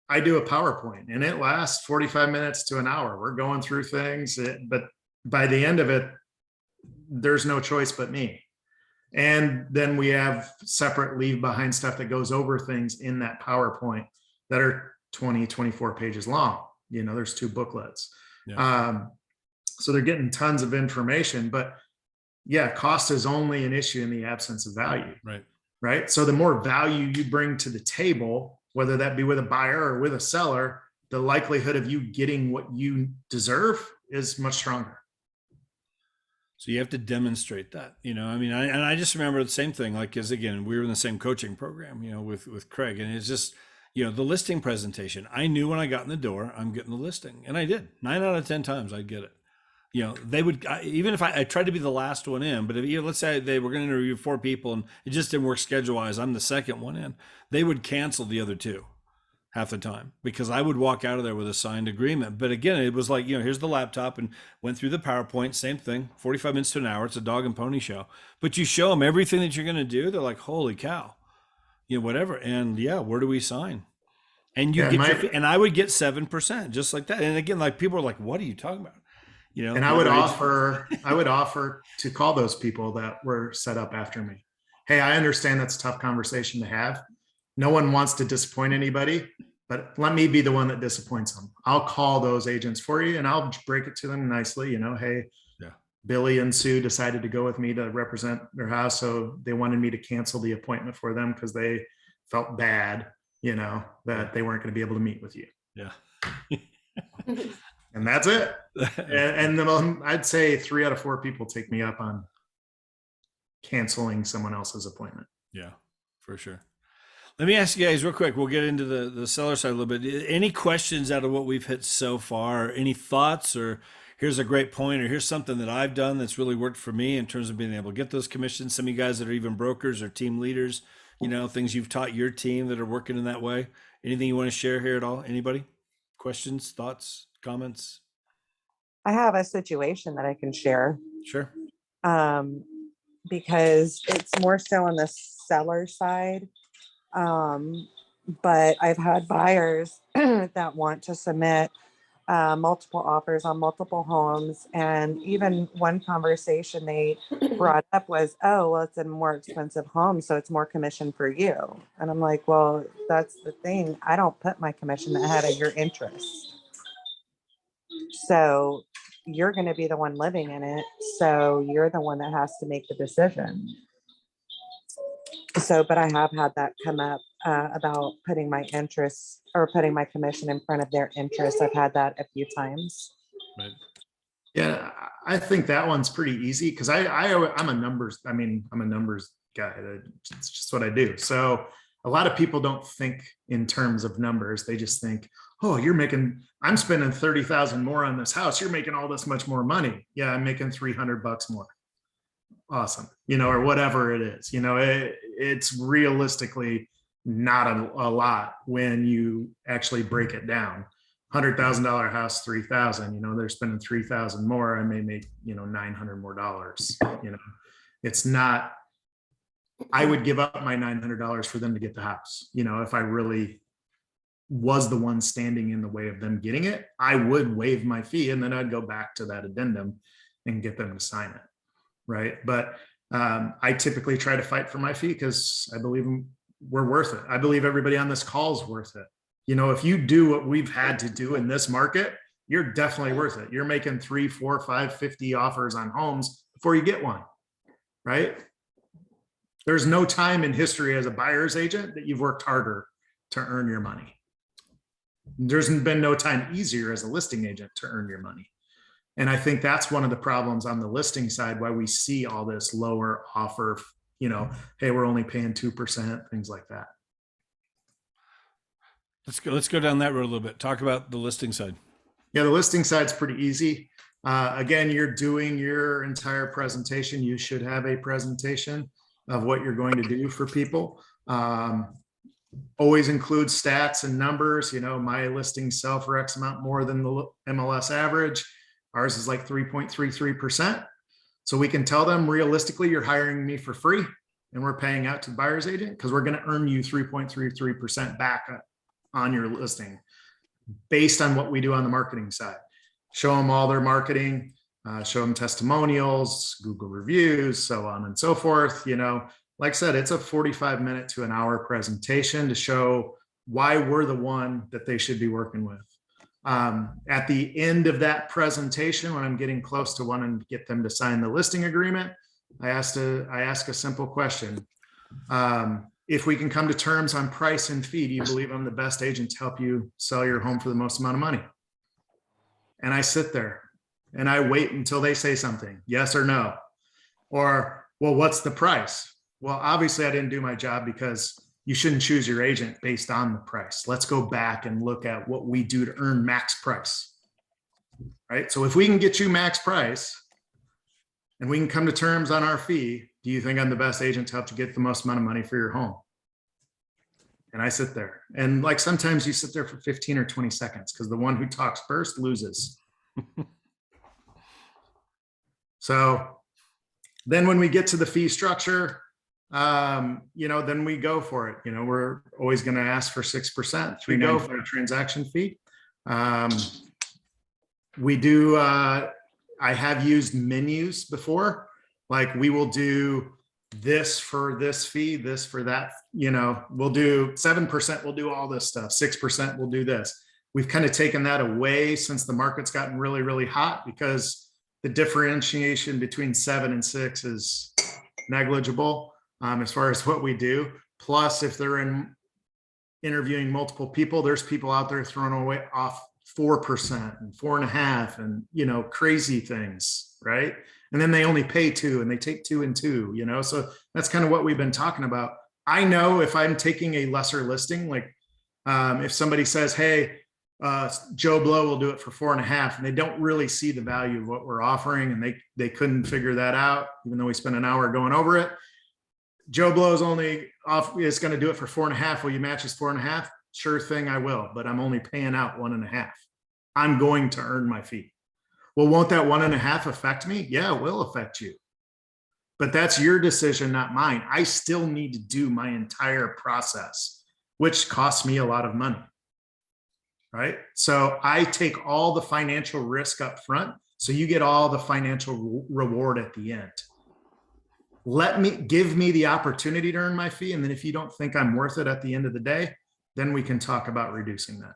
I do a PowerPoint and it lasts 45 minutes to an hour. We're going through things, but by the end of it, there's no choice but me. And then we have separate leave behind stuff that goes over things in that PowerPoint that are 20, 24 pages long. There's 2 booklets. So they're getting tons of information, but cost is only an issue in the absence of value. Right. So the more value you bring to the table, whether that be with a buyer or with a seller, the likelihood of you getting what you deserve is much stronger. So you have to demonstrate that, I just remember the same thing, because again, we were in the same coaching program, with Craig, and it's just, the listing presentation. I knew when I got in the door, I'm getting the listing, and I did. 9 out of 10 times I'd get it. They would, even if I tried to be the last one in, but if, let's say they were going to interview 4 people and it just didn't work schedule wise, I'm the second one in, they would cancel the other 2 half the time because I would walk out of there with a signed agreement. But again, it was here's the laptop, and went through the PowerPoint, same thing, 45 minutes to an hour. It's a dog and pony show, but you show them everything that you're going to do. They're like, holy cow, whatever. And where do we sign? And you get and I would get 7% just like that. And again, people are like, what are you talking about? And I would offer to call those people that were set up after me. Hey, I understand that's a tough conversation to have. No one wants to disappoint anybody, but let me be the one that disappoints them. I'll call those agents for you and I'll break it to them nicely. Hey, Billy and Sue decided to go with me to represent their house. So they wanted me to cancel the appointment for them because they felt bad, that they weren't going to be able to meet with you. Yeah. And that's it. And then I'd say 3 out of 4 people take me up on canceling someone else's appointment. Yeah, for sure. Let me ask you guys real quick. We'll get into the seller side a little bit. Any questions out of what we've hit so far? Any thoughts, or here's a great point, or here's something that I've done that's really worked for me in terms of being able to get those commissions? Some of you guys that are even brokers or team leaders, things you've taught your team that are working in that way. Anything you want to share here at all? Anybody? Questions, thoughts, comments? I have a situation that I can share. Sure. Because it's more so on the seller side. But I've had buyers that want to submit multiple offers on multiple homes. And even one conversation they brought up was, oh, well, it's a more expensive home, so it's more commission for you. And I'm like, well, that's the thing. I don't put my commission ahead of your interest. So you're going to be the one living in it. So you're the one that has to make the decision. So, but I have had that come up about putting my interest or putting my commission in front of their interest. I've had that a few times. Right. Yeah, I think that one's pretty easy because I'm a numbers guy. It's just what I do. So a lot of people don't think in terms of numbers. They just think, oh, I'm spending 30,000 more on this house. You're making all this much more money. Yeah, I'm making $300 more. Awesome. Or whatever it is, it's realistically not a lot when you actually break it down. $100,000 house, 3,000, they're spending 3,000 more. I may make, $900 more. It's not, I would give up my $900 for them to get the house. If I really was the one standing in the way of them getting it, I would waive my fee, and then I'd go back to that addendum and get them to sign it. Right. But I typically try to fight for my fee because I believe we're worth it. I believe everybody on this call is worth it. If you do what we've had to do in this market, you're definitely worth it. You're making 3, 4, 5, 50 offers on homes before you get one, right? There's no time in history as a buyer's agent that you've worked harder to earn your money. There's been no time easier as a listing agent to earn your money. And I think that's one of the problems on the listing side, why we see all this lower offer, hey, we're only paying 2%, things like that. Let's go down that road a little bit. Talk about the listing side. Yeah, the listing side's pretty easy. Again, you're doing your entire presentation. You should have a presentation of what you're going to do for people. Always include stats and numbers. My listings sell for X amount more than the MLS average. Ours is like 3.33%. So we can tell them realistically, you're hiring me for free and we're paying out to the buyer's agent because we're going to earn you 3.33% back on your listing based on what we do on the marketing side. Show them all their marketing, show them testimonials, Google reviews, so on and so forth. Like I said, it's a 45-minute to an hour presentation to show why we're the one that they should be working with. At the end of that presentation, when I'm getting close to wanting to get them to sign the listing agreement, I ask a simple question. If we can come to terms on price and fee, do you believe I'm the best agent to help you sell your home for the most amount of money? And I sit there and I wait until they say something, yes or no. Or, well, what's the price? Well, obviously I didn't do my job because you shouldn't choose your agent based on the price. Let's go back and look at what we do to earn max price, right? So if we can get you max price and we can come to terms on our fee, do you think I'm the best agent to help you get the most amount of money for your home? And I sit there and like, sometimes you sit there for 15 or 20 seconds because the one who talks first loses. So then when we get to the fee structure, then we go for it. We're always going to ask for 6%. We go for a transaction fee. We do, I have used menus before. Like we will do this for this fee, this for that, we'll do 7%. We'll do all this stuff. 6% we'll do this. We've kind of taken that away since the market's gotten really, really hot because the differentiation between 7 and 6 is negligible. As far as what we do. Plus, if they're interviewing multiple people, there's people out there throwing away off 4% and 4.5% and, crazy things, right? And then they only pay 2 and they take 2 and 2, so that's kind of what we've been talking about. I know if I'm taking a lesser listing, like if somebody says, hey, Joe Blow will do it for 4.5 and they don't really see the value of what we're offering and they couldn't figure that out, even though we spent an hour going over it. Joe Blow is going to do it for 4.5. Will you match his 4.5? Sure thing, I will, but I'm only paying out 1.5. I'm going to earn my fee. Well, won't that 1.5 affect me? Yeah, it will affect you. But that's your decision, not mine. I still need to do my entire process, which costs me a lot of money. Right? So I take all the financial risk up front, so you get all the financial reward at the end. Give me the opportunity to earn my fee. And then if you don't think I'm worth it at the end of the day, then we can talk about reducing that.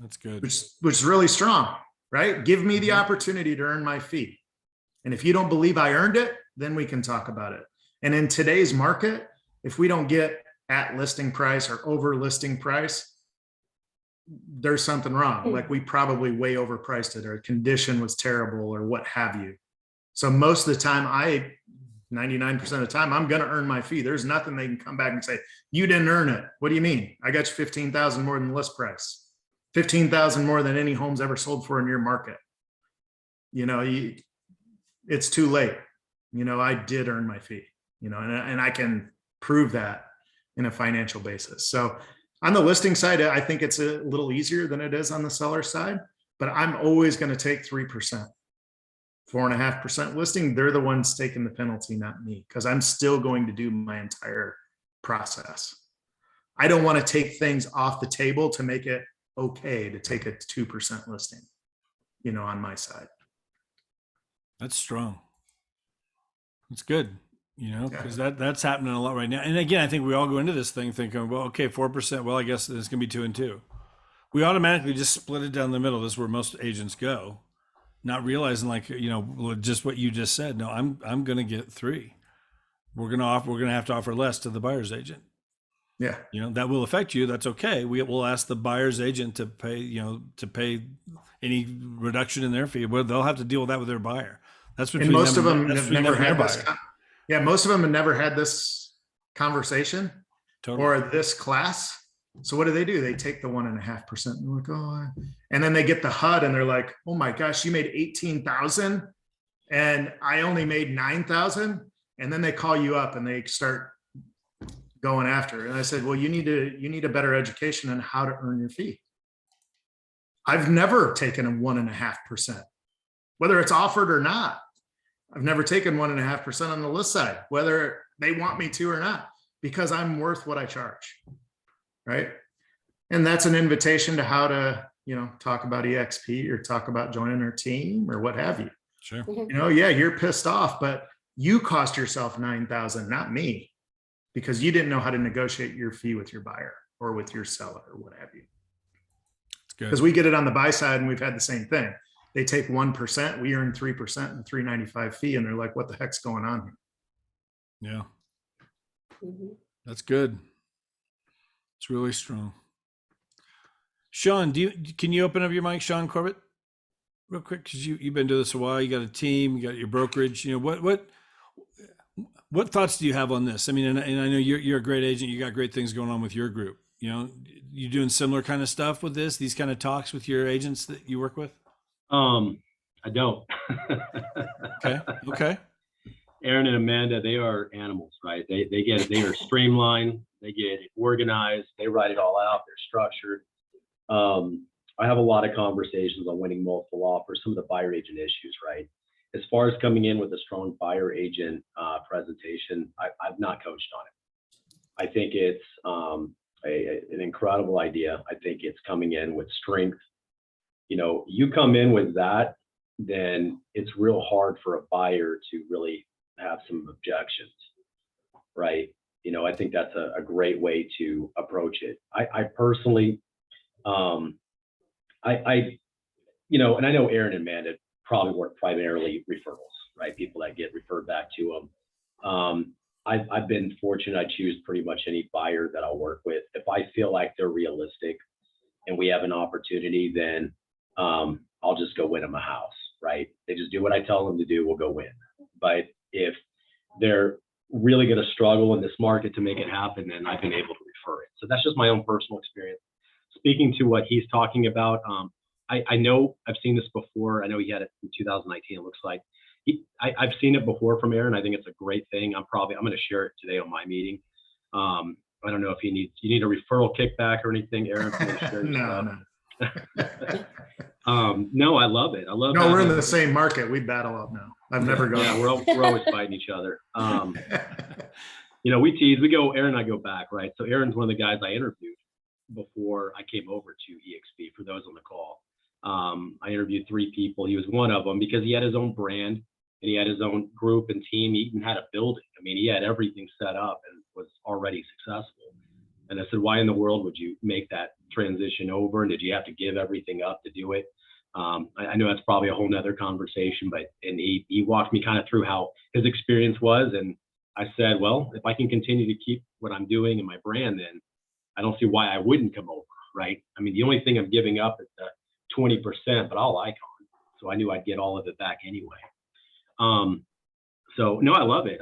That's good. Which is really strong, right? Give me the opportunity to earn my fee. And if you don't believe I earned it, then we can talk about it. And in today's market, if we don't get at listing price or over listing price, there's something wrong. Like we probably way overpriced it, or a condition was terrible, or what have you. So most of the time, 99% of the time, I'm going to earn my fee. There's nothing they can come back and say, you didn't earn it. What do you mean? I got you 15,000 more than the list price, 15,000 more than any home's ever sold for in your market. It's too late. I did earn my fee, and I can prove that in a financial basis. So On the listing side, I think it's a little easier than it is on the seller side, but I'm always going to take 3%. 4.5% listing, they're the ones taking the penalty, not me, because I'm still going to do my entire process. I don't want to take things off the table to make it okay to take a 2% listing, on my side. That's strong. That's good, because that's happening a lot right now. And again, I think we all go into this thing thinking, well, okay, 4%. Well, I guess it's going to be 2 and 2. We automatically just split it down the middle. This is where most agents go, not realizing just what you just said. No, I'm going to get 3. We're going to have to offer less to the buyer's agent. Yeah. That will affect you. That's okay. We'll ask the buyer's agent to pay any reduction in their fee. Well, they'll have to deal with that with their buyer. That's between and most them, of them that's have between never them and had their this. buyer. Yeah, most of them have never had this conversation Totally. or this class. So what do? They take the 1.5% and they're like, oh, and then they get the HUD and they're like, oh my gosh, you made 18,000 and I only made 9,000. And then they call you up and they start going after it. And I said, well, you need a better education on how to earn your fee. I've never taken a 1.5%, whether it's offered or not. I've never taken 1.5% on the list side, whether they want me to or not, because I'm worth what I charge. Right. And that's an invitation to how to, talk about EXP or talk about joining our team or what have you. Sure. Yeah, you're pissed off, but you cost yourself 9,000, not me, because you didn't know how to negotiate your fee with your buyer or with your seller or what have you. Because we get it on the buy side and we've had the same thing. They take 1%, we earn 3% and $395 fee. And they're like, what the heck's going on here? Yeah. That's good. It's really strong. Sean, can you open up your mic, Sean Corbett, real quick? Because you've been doing this a while. You got a team, you got your brokerage. What thoughts do you have on this? I mean, and I know you're a great agent. You got great things going on with your group. You doing similar kind of stuff with these kind of talks with your agents that you work with? I don't. Okay. Aaron and Amanda, they are animals, right? They are streamlined, they get it organized, they write it all out, they're structured. I have a lot of conversations on winning multiple offers, some of the buyer agent issues, right? As far as coming in with a strong buyer agent presentation, I've not coached on it. I think it's an incredible idea. I think it's coming in with strength. You come in with that, then it's real hard for a buyer to really have some objections, right? I think that's a great way to approach it. I personally, and I know Aaron and Amanda probably work primarily referrals, right? People that get referred back to them. I've been fortunate. I choose pretty much any buyer that I'll work with. If I feel like they're realistic and we have an opportunity, then I'll just go win them a house, right? They just do what I tell them to do, we'll go win. But if they're really going to struggle in this market to make it happen, then I've been able to refer it. So that's just my own personal experience. Speaking to what he's talking about, I know I've seen this before. I know he had it in 2019, it looks like. I've seen it before from Aaron. I think it's a great thing. I'm going to share it today on my meeting. I don't know if you need a referral kickback or anything, Aaron. No. No, I love it. No, we're in the same market. We battle up now. I've never gone. Yeah, we're always fighting each other. We tease. Aaron and I go back, right? So Aaron's one of the guys I interviewed before I came over to EXP. For those on the call, I interviewed 3 people. He was one of them because he had his own brand and he had his own group and team. He even had a building. I mean, he had everything set up and was already successful. And I said, why in the world would you make that transition over? And did you have to give everything up to do it? I know that's probably a whole nother conversation, and he walked me kind of through how his experience was. And I said, well, if I can continue to keep what I'm doing and my brand, then I don't see why I wouldn't come over, right? I mean, the only thing I'm giving up is the 20%, but I'll icon. So I knew I'd get all of it back anyway. So no, I love it.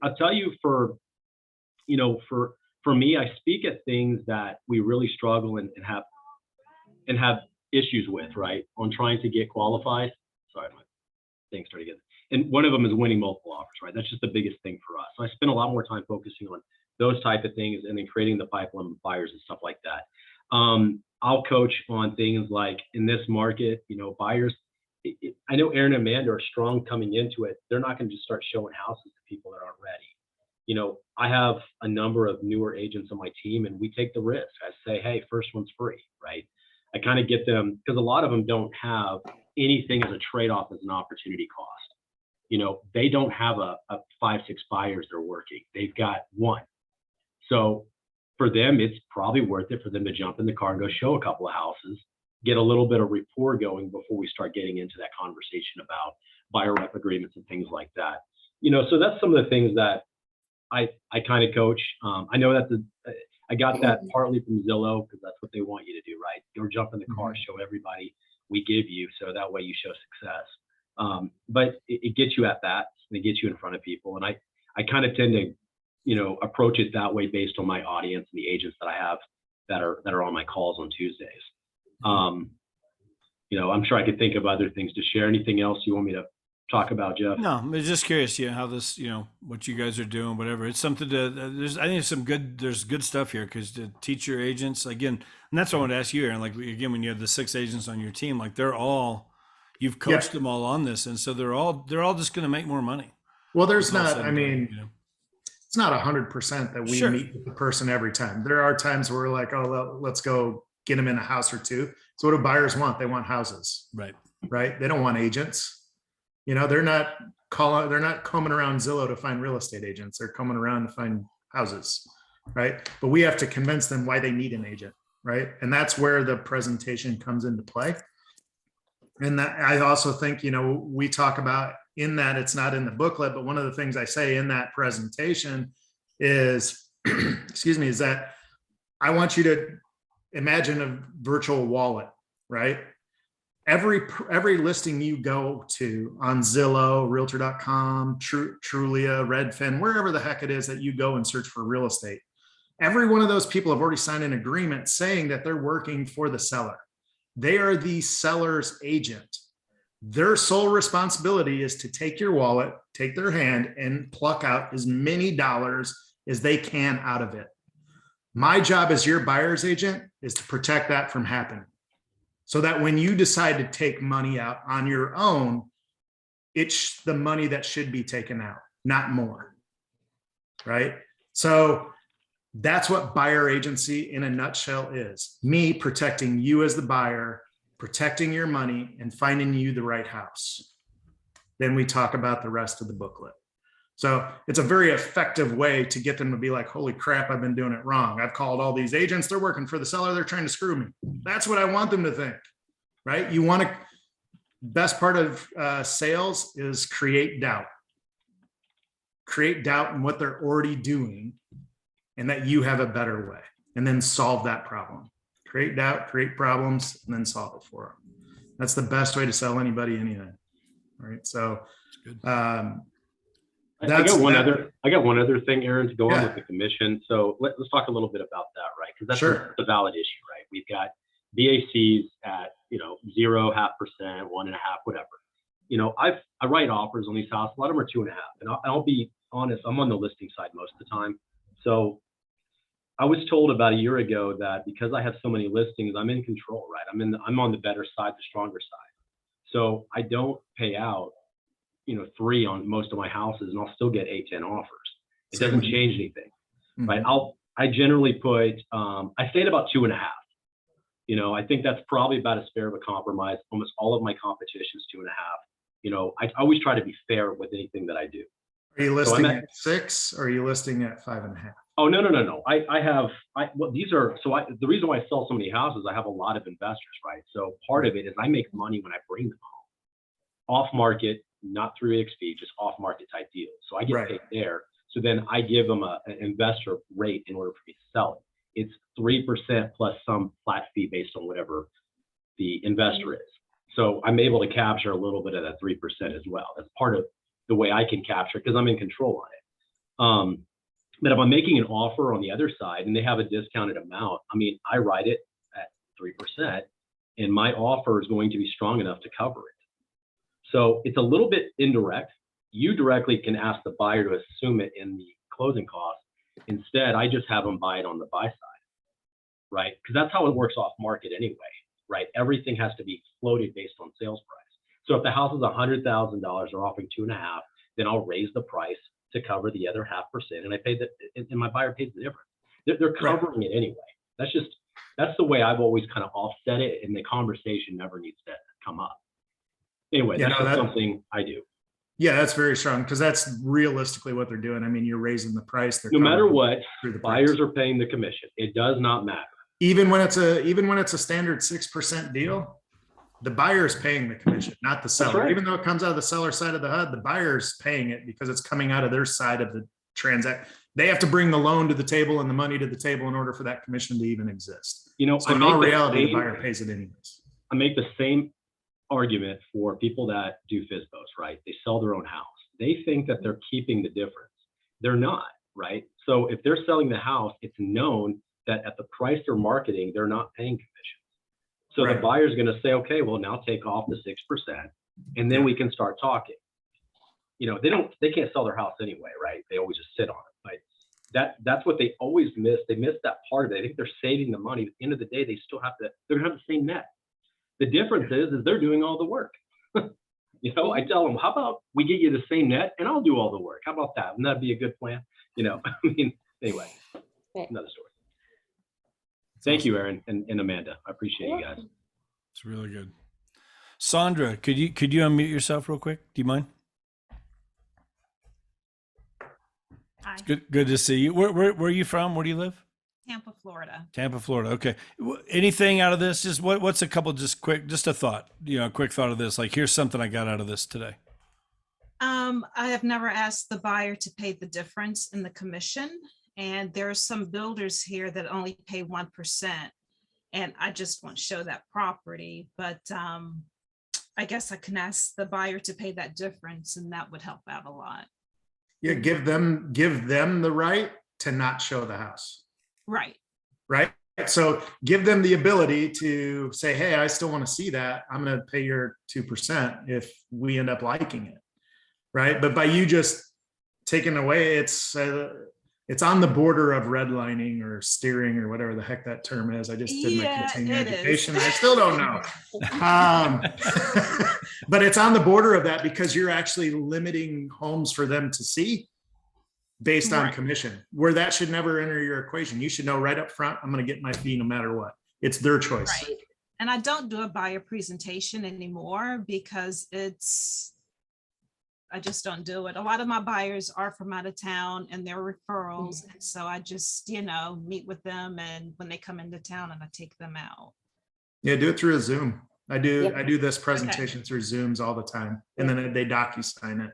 I'll tell you for me, I speak at things that we really struggle and have issues with, right? On trying to get qualified. Sorry, my thing started again. And one of them is winning multiple offers, right? That's just the biggest thing for us. So I spend a lot more time focusing on those type of things, and then creating the pipeline of buyers and stuff like that. I'll coach on things like in this market, you know, buyers. I know Aaron and Amanda are strong coming into it. They're not going to just start showing houses to people that aren't ready. You know, I have a number of newer agents on my team, and we take the risk. I say, hey, first one's free, right? I kind of get them, because a lot of them don't have anything as a trade-off as an opportunity cost. You know, they don't have a 5-6 buyers they're working. They've got one. So for them, it's probably worth it for them to jump in the car and go show a couple of houses, get a little bit of rapport going before we start getting into that conversation about buyer rep agreements and things like that. You know, so that's some of the things that I kind of coach. I know that I got that partly from Zillow, because that's what they want you to do, right? Go jump in the car, show everybody we give you, so that way you show success. But it gets you at that, and it gets you in front of people. And I kind of tend to, you know, approach it that way based on my audience and the agents that I have that are on my calls on Tuesdays. You know, I'm sure I could think of other things to share. Anything else you want me to talk about, Jeff? No, I'm just curious, you know, how this, you know, what you guys are doing, whatever. It's something to, I think there's good stuff here, because to teach your agents again, and that's what I want to ask you, Aaron, like, again, when you have the 6 agents on your team, like you've coached them all on this. And so they're all just going to make more money. Well, there's not, I mean, you know? it's not 100% that we meet with the person every time. There are times where we're like, oh, let's go get them in a house or two. So what do buyers want? They want houses, right? They don't want agents. You know, they're not coming around Zillow to find real estate agents. They're coming around to find houses, right? But we have to convince them why they need an agent, right? And that's where the presentation comes into play. And that, I also think, you know, we talk about in that, it's not in the booklet, but one of the things I say in that presentation is, excuse me, is that I want you to imagine a virtual wallet, right? Every listing you go to on Zillow, Realtor.com, Trulia, Redfin, wherever the heck it is that you go and search for real estate, every one of those people have already signed an agreement saying that they're working for the seller. They are the seller's agent. Their sole responsibility is to take your wallet, take their hand, and pluck out as many dollars as they can out of it. My job as your buyer's agent is to protect that from happening, so that when you decide to take money out on your own, it's the money that should be taken out, not more, right? So that's what buyer agency in a nutshell is. Me protecting you as the buyer, protecting your money, and finding you the right house. Then we talk about the rest of the booklet. So it's a very effective way to get them to be like, holy crap, I've been doing it wrong. I've called all these agents. They're working for the seller. They're trying to screw me. That's what I want them to think, right? You want to, best part of sales is create doubt. Create doubt in what they're already doing, and that you have a better way, and then solve that problem. Create doubt, create problems, and then solve it for them. That's the best way to sell anybody anything. All right. So, I got one other thing, Aaron, to go on with the commission. So let's talk a little bit about that, right? Because that's a valid issue, right? We've got BACs at, you know, 0, 0.5%, 1.5%, whatever. You know, I write offers on these houses. A lot of them are 2.5%. And I'll be honest, I'm on the listing side most of the time. So I was told about a year ago that because I have so many listings, I'm in control, right? I'm on the better side, the stronger side. So I don't pay out, you know, 3 on most of my houses, and I'll still get 8, 10 offers. It doesn't change anything, right? I generally put, I stay at about 2.5. You know, I think that's probably about as fair of a compromise. Almost all of my competition is 2.5. You know, I always try to be fair with anything that I do. Are you listing at 6 or are you listing at 5.5? Oh, no. The reason why I sell so many houses, I have a lot of investors, right? So part of it is I make money when I bring them home. Off market, not through EXP, just off market type deals. So I get paid there. So then I give them an investor rate in order for me to sell it. It's 3% plus some flat fee based on whatever the investor is. So I'm able to capture a little bit of that 3% as well. That's part of the way I can capture it because I'm in control on it. But if I'm making an offer on the other side and they have a discounted amount, I mean, I write it at 3% and my offer is going to be strong enough to cover it. So it's a little bit indirect. You directly can ask the buyer to assume it in the closing costs. Instead, I just have them buy it on the buy side, right? Because that's how it works off market anyway, right? Everything has to be floated based on sales price. So if the house is $100,000, they're offering 2.5, then I'll raise the price to cover the other 0.5%, and I pay and my buyer pays the difference. They're covering it anyway. That's the way I've always kind of offset it, and the conversation never needs to come up. Anyway, Yeah, that's just something I do. Yeah, that's very strong because that's realistically what they're doing. I mean, you're raising the price. No matter what, the buyers are paying the commission. It does not matter. Even when it's a standard 6% deal, the buyer is paying the commission, not the seller. right. Even though it comes out of the seller side of the HUD, the buyer's paying it because it's coming out of their side of the transaction. They have to bring the loan to the table and the money to the table in order for that commission to even exist. You know, So in all reality, the buyer pays it anyways. I make the same argument for people that do FSBOs, right? They sell their own house. They think that they're keeping the difference. They're not, right? So if they're selling the house, it's known that at the price they're marketing, they're not paying commission. So the buyer's going to say, okay, well, now take off the 6%, and then we can start talking. You know, they can't sell their house anyway, right? They always just sit on it. Right? That's what they always miss. They miss that part of it. I think they're saving the money. At the end of the day, they're going to have the same net. The difference is they're doing all the work. You know, I tell them, how about we get you the same net and I'll do all the work? How about that? Wouldn't that be a good plan? You know, I mean, anyway, another story. Thank you, Aaron and Amanda. I appreciate you guys. It's really good. Sandra, could you unmute yourself real quick? Do you mind? Hi. It's good to see you. Where are you from? Where do you live? Tampa, Florida. Tampa, Florida. Okay. Anything out of this? Just what's a couple, just a thought, a quick thought of this. Like, here's something I got out of this today. I have never asked the buyer to pay the difference in the commission. And there are some builders here that only pay 1%. And I just won't show that property, but I guess I can ask the buyer to pay that difference, and that would help out a lot. Yeah, give them the right to not show the house. Right. Right. So give them the ability to say, hey, I still want to see that. I'm going to pay your 2% if we end up liking it. Right. But by you just taking away, it's on the border of redlining or steering or whatever the heck that term is. I just did my continuing education. I still don't know. But it's on the border of that because you're actually limiting homes for them to see based on commission, where that should never enter your equation. You should know right up front, I'm going to get my fee no matter what. It's their choice. Right. And I don't do a buyer presentation anymore because I just don't do it. A lot of my buyers are from out of town and they're referrals. And so I just, meet with them, and when they come into town, and I take them out. Yeah, do it through a Zoom. I do this presentation through Zooms all the time. And then they DocuSign it.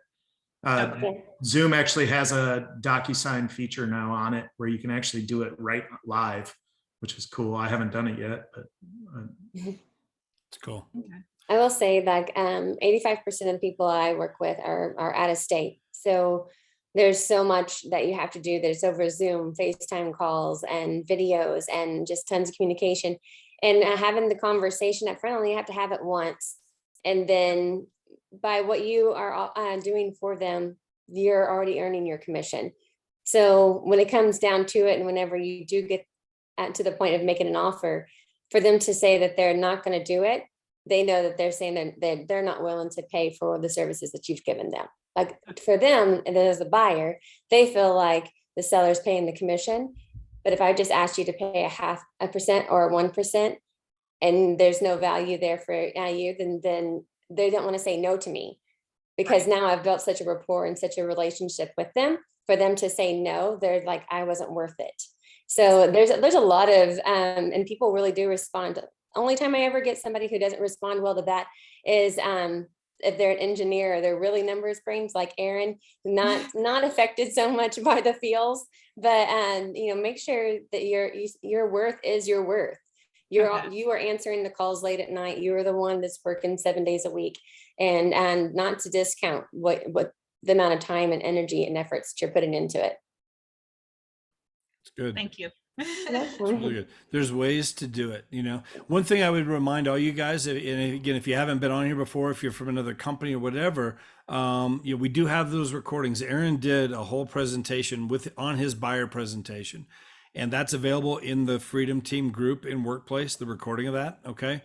Zoom actually has a DocuSign feature now on it where you can actually do it right live, which is cool. I haven't done it yet, but it's cool. Okay. I will say that 85% of the people I work with are out of state. So there's so much that you have to do. There's over Zoom, FaceTime calls and videos and just tons of communication. And having the conversation up front, you have to have it once. And then by what you are doing for them, you're already earning your commission. So when it comes down to it, and whenever you do get to the point of making an offer, for them to say that they're not going to do it, they know that they're saying that they're not willing to pay for the services that you've given them. Like for them, and then as a buyer, they feel like the seller's paying the commission. But if I just asked you to pay 0.5% or 1%, and there's no value there for you, then they don't want to say no to me, because now I've built such a rapport and such a relationship with them. For them to say no, they're like, I wasn't worth it. So there's a lot of, and people really do respond. Only time I ever get somebody who doesn't respond well to that is if they're an engineer or they're really numbers brains like Aaron, not affected so much by the feels, but make sure that your worth is your worth. You are answering the calls late at night. You are the one that's working 7 days a week, and not to discount what the amount of time and energy and efforts that you're putting into it. It's good. Thank you. It's really good. There's ways to do it. One thing I would remind all you guys, and again, if you haven't been on here before, if you're from another company or whatever, we do have those recordings. Aaron did a whole presentation on his buyer presentation, and that's available in the Freedom Team group in Workplace, the recording of that. Okay.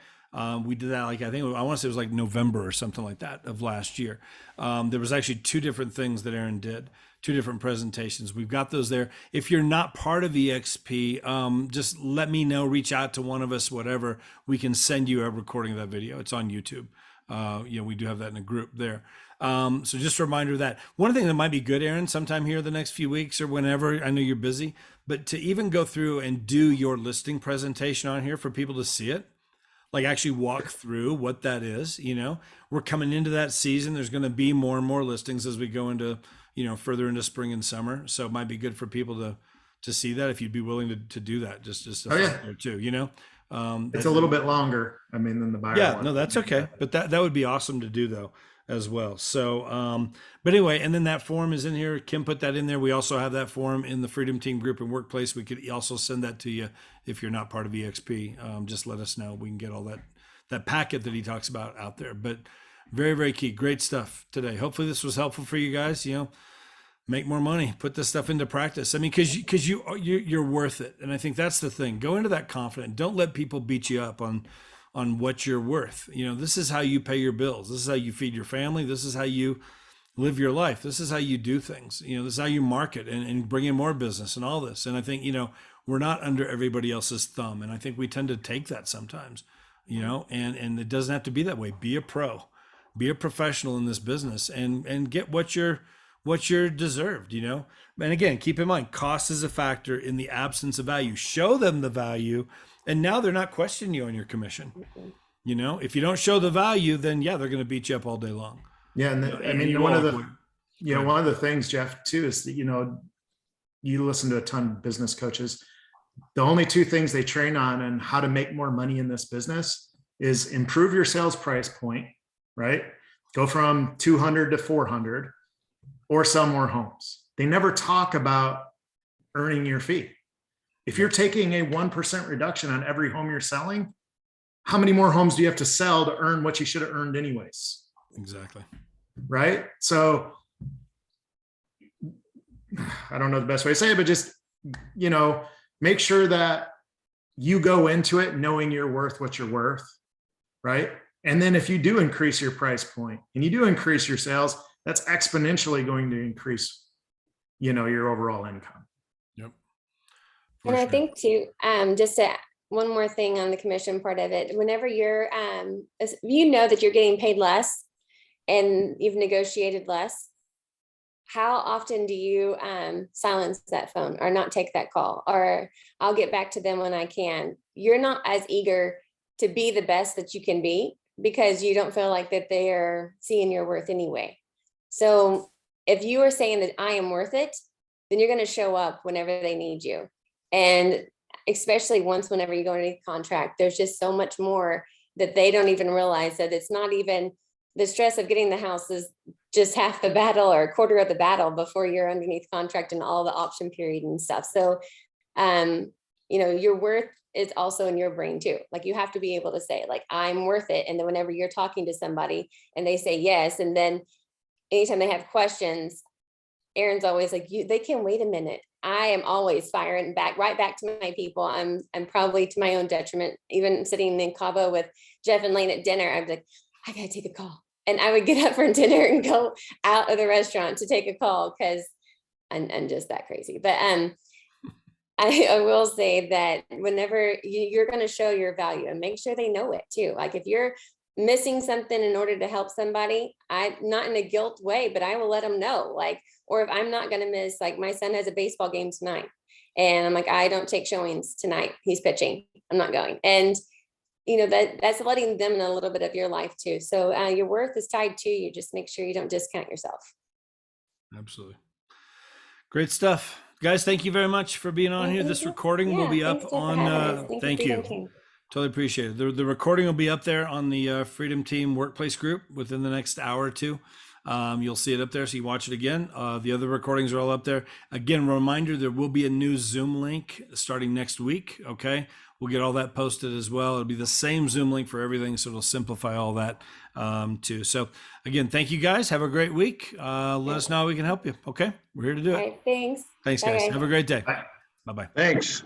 We did that, I want to say it was like November or something like that of last year. There was actually two different things that Aaron did, two different presentations. We've got those there. If you're not part of EXP, just let me know, reach out to one of us, whatever. We can send you a recording of that video. It's on YouTube. We do have that in a group there. So just a reminder of that. One thing that might be good, Aaron, sometime here the next few weeks or whenever, I know you're busy, but to even go through and do your listing presentation on here for people to see it. Like actually walk through what that is. We're coming into that season. There's going to be more and more listings as we go into, further into spring and summer. So it might be good for people to see that, if you'd be willing to do that, just there too, It's a little bit longer, than the buyer. Yeah, no, that's okay. But that would be awesome to do though, as well. So, but anyway, and then that form is in here. Kim put that in there. We also have that form in the Freedom Team group and Workplace. We could also send that to you if you're not part of EXP. Just let us know. We can get all that packet that he talks about out there. But very, very key. Great stuff today. Hopefully this was helpful for you guys. Make more money, put this stuff into practice. Because you're worth it. And I think that's the thing. Go into that confident. Don't let people beat you up on what you're worth. This is how you pay your bills. This is how you feed your family. This is how you live your life. This is how you do things. This is how you market and bring in more business and all this. And I think, we're not under everybody else's thumb. And I think we tend to take that sometimes, and it doesn't have to be that way. Be a pro, be a professional in this business and get what you're deserved, And again, keep in mind, cost is a factor in the absence of value. Show them the value. And now they're not questioning you on your commission. If you don't show the value, then they're going to beat you up all day long. Yeah. And one of the things, Jeff, too, is that, you listen to a ton of business coaches. The only two things they train on and how to make more money in this business is improve your sales price point, right? Go from 200 to 400 or sell more homes. They never talk about earning your fee. If you're taking a 1% reduction on every home you're selling, how many more homes do you have to sell to earn what you should have earned anyways? Exactly. Right. So I don't know the best way to say it, but just, make sure that you go into it knowing you're worth what you're worth. Right. And then if you do increase your price point and you do increase your sales, that's exponentially going to increase, your overall income. Yep. And I think too, just one more thing on the commission part of it, whenever you're, that you're getting paid less and you've negotiated less, how often do you silence that phone or not take that call, or I'll get back to them when I can? You're not as eager to be the best that you can be because you don't feel like that they are seeing your worth anyway. So if you are saying that I am worth it, then you're going to show up whenever they need you. And especially whenever you go into a contract, there's just so much more that they don't even realize, that it's not even the stress of getting the house is just half the battle or a quarter of the battle before you're underneath contract and all the option period and stuff. So, your worth is also in your brain too. Like you have to be able to say like, I'm worth it. And then whenever you're talking to somebody and they say yes, and then anytime they have questions, Aaron's always like, they can wait a minute. I am always firing right back to my people. I'm probably to my own detriment. Even sitting in Cabo with Jeff and Lane at dinner, I'm like, I gotta take a call. And I would get up for dinner and go out of the restaurant to take a call because I'm just that crazy. But I will say that whenever you're going to show your value and make sure they know it too. Like if you're missing something in order to help somebody, I not in a guilt way, but I will let them know. Like, or if I'm not going to miss, like my son has a baseball game tonight and I'm like, I don't take showings tonight. He's pitching. I'm not going. And that's letting them know a little bit of your life too. So your worth is tied to you. Just make sure you don't discount yourself. Absolutely. Great stuff. Guys, thank you very much for being on here. This recording will be up on, thank you. Totally appreciate it. The recording will be up there on the Freedom Team Workplace group within the next hour or two. You'll see it up there, so you watch it again. The other recordings are all up there. Again, reminder, there will be a new Zoom link starting next week, okay? We'll get all that posted as well. It'll be the same Zoom link for everything, so it'll simplify all that too. So again, thank you guys. Have a great week. Let us know how we can help you, okay? We're here to do All it. right, thanks. Thanks, Bye, guys. guys. Have a great day. Bye. Bye-bye. Thanks.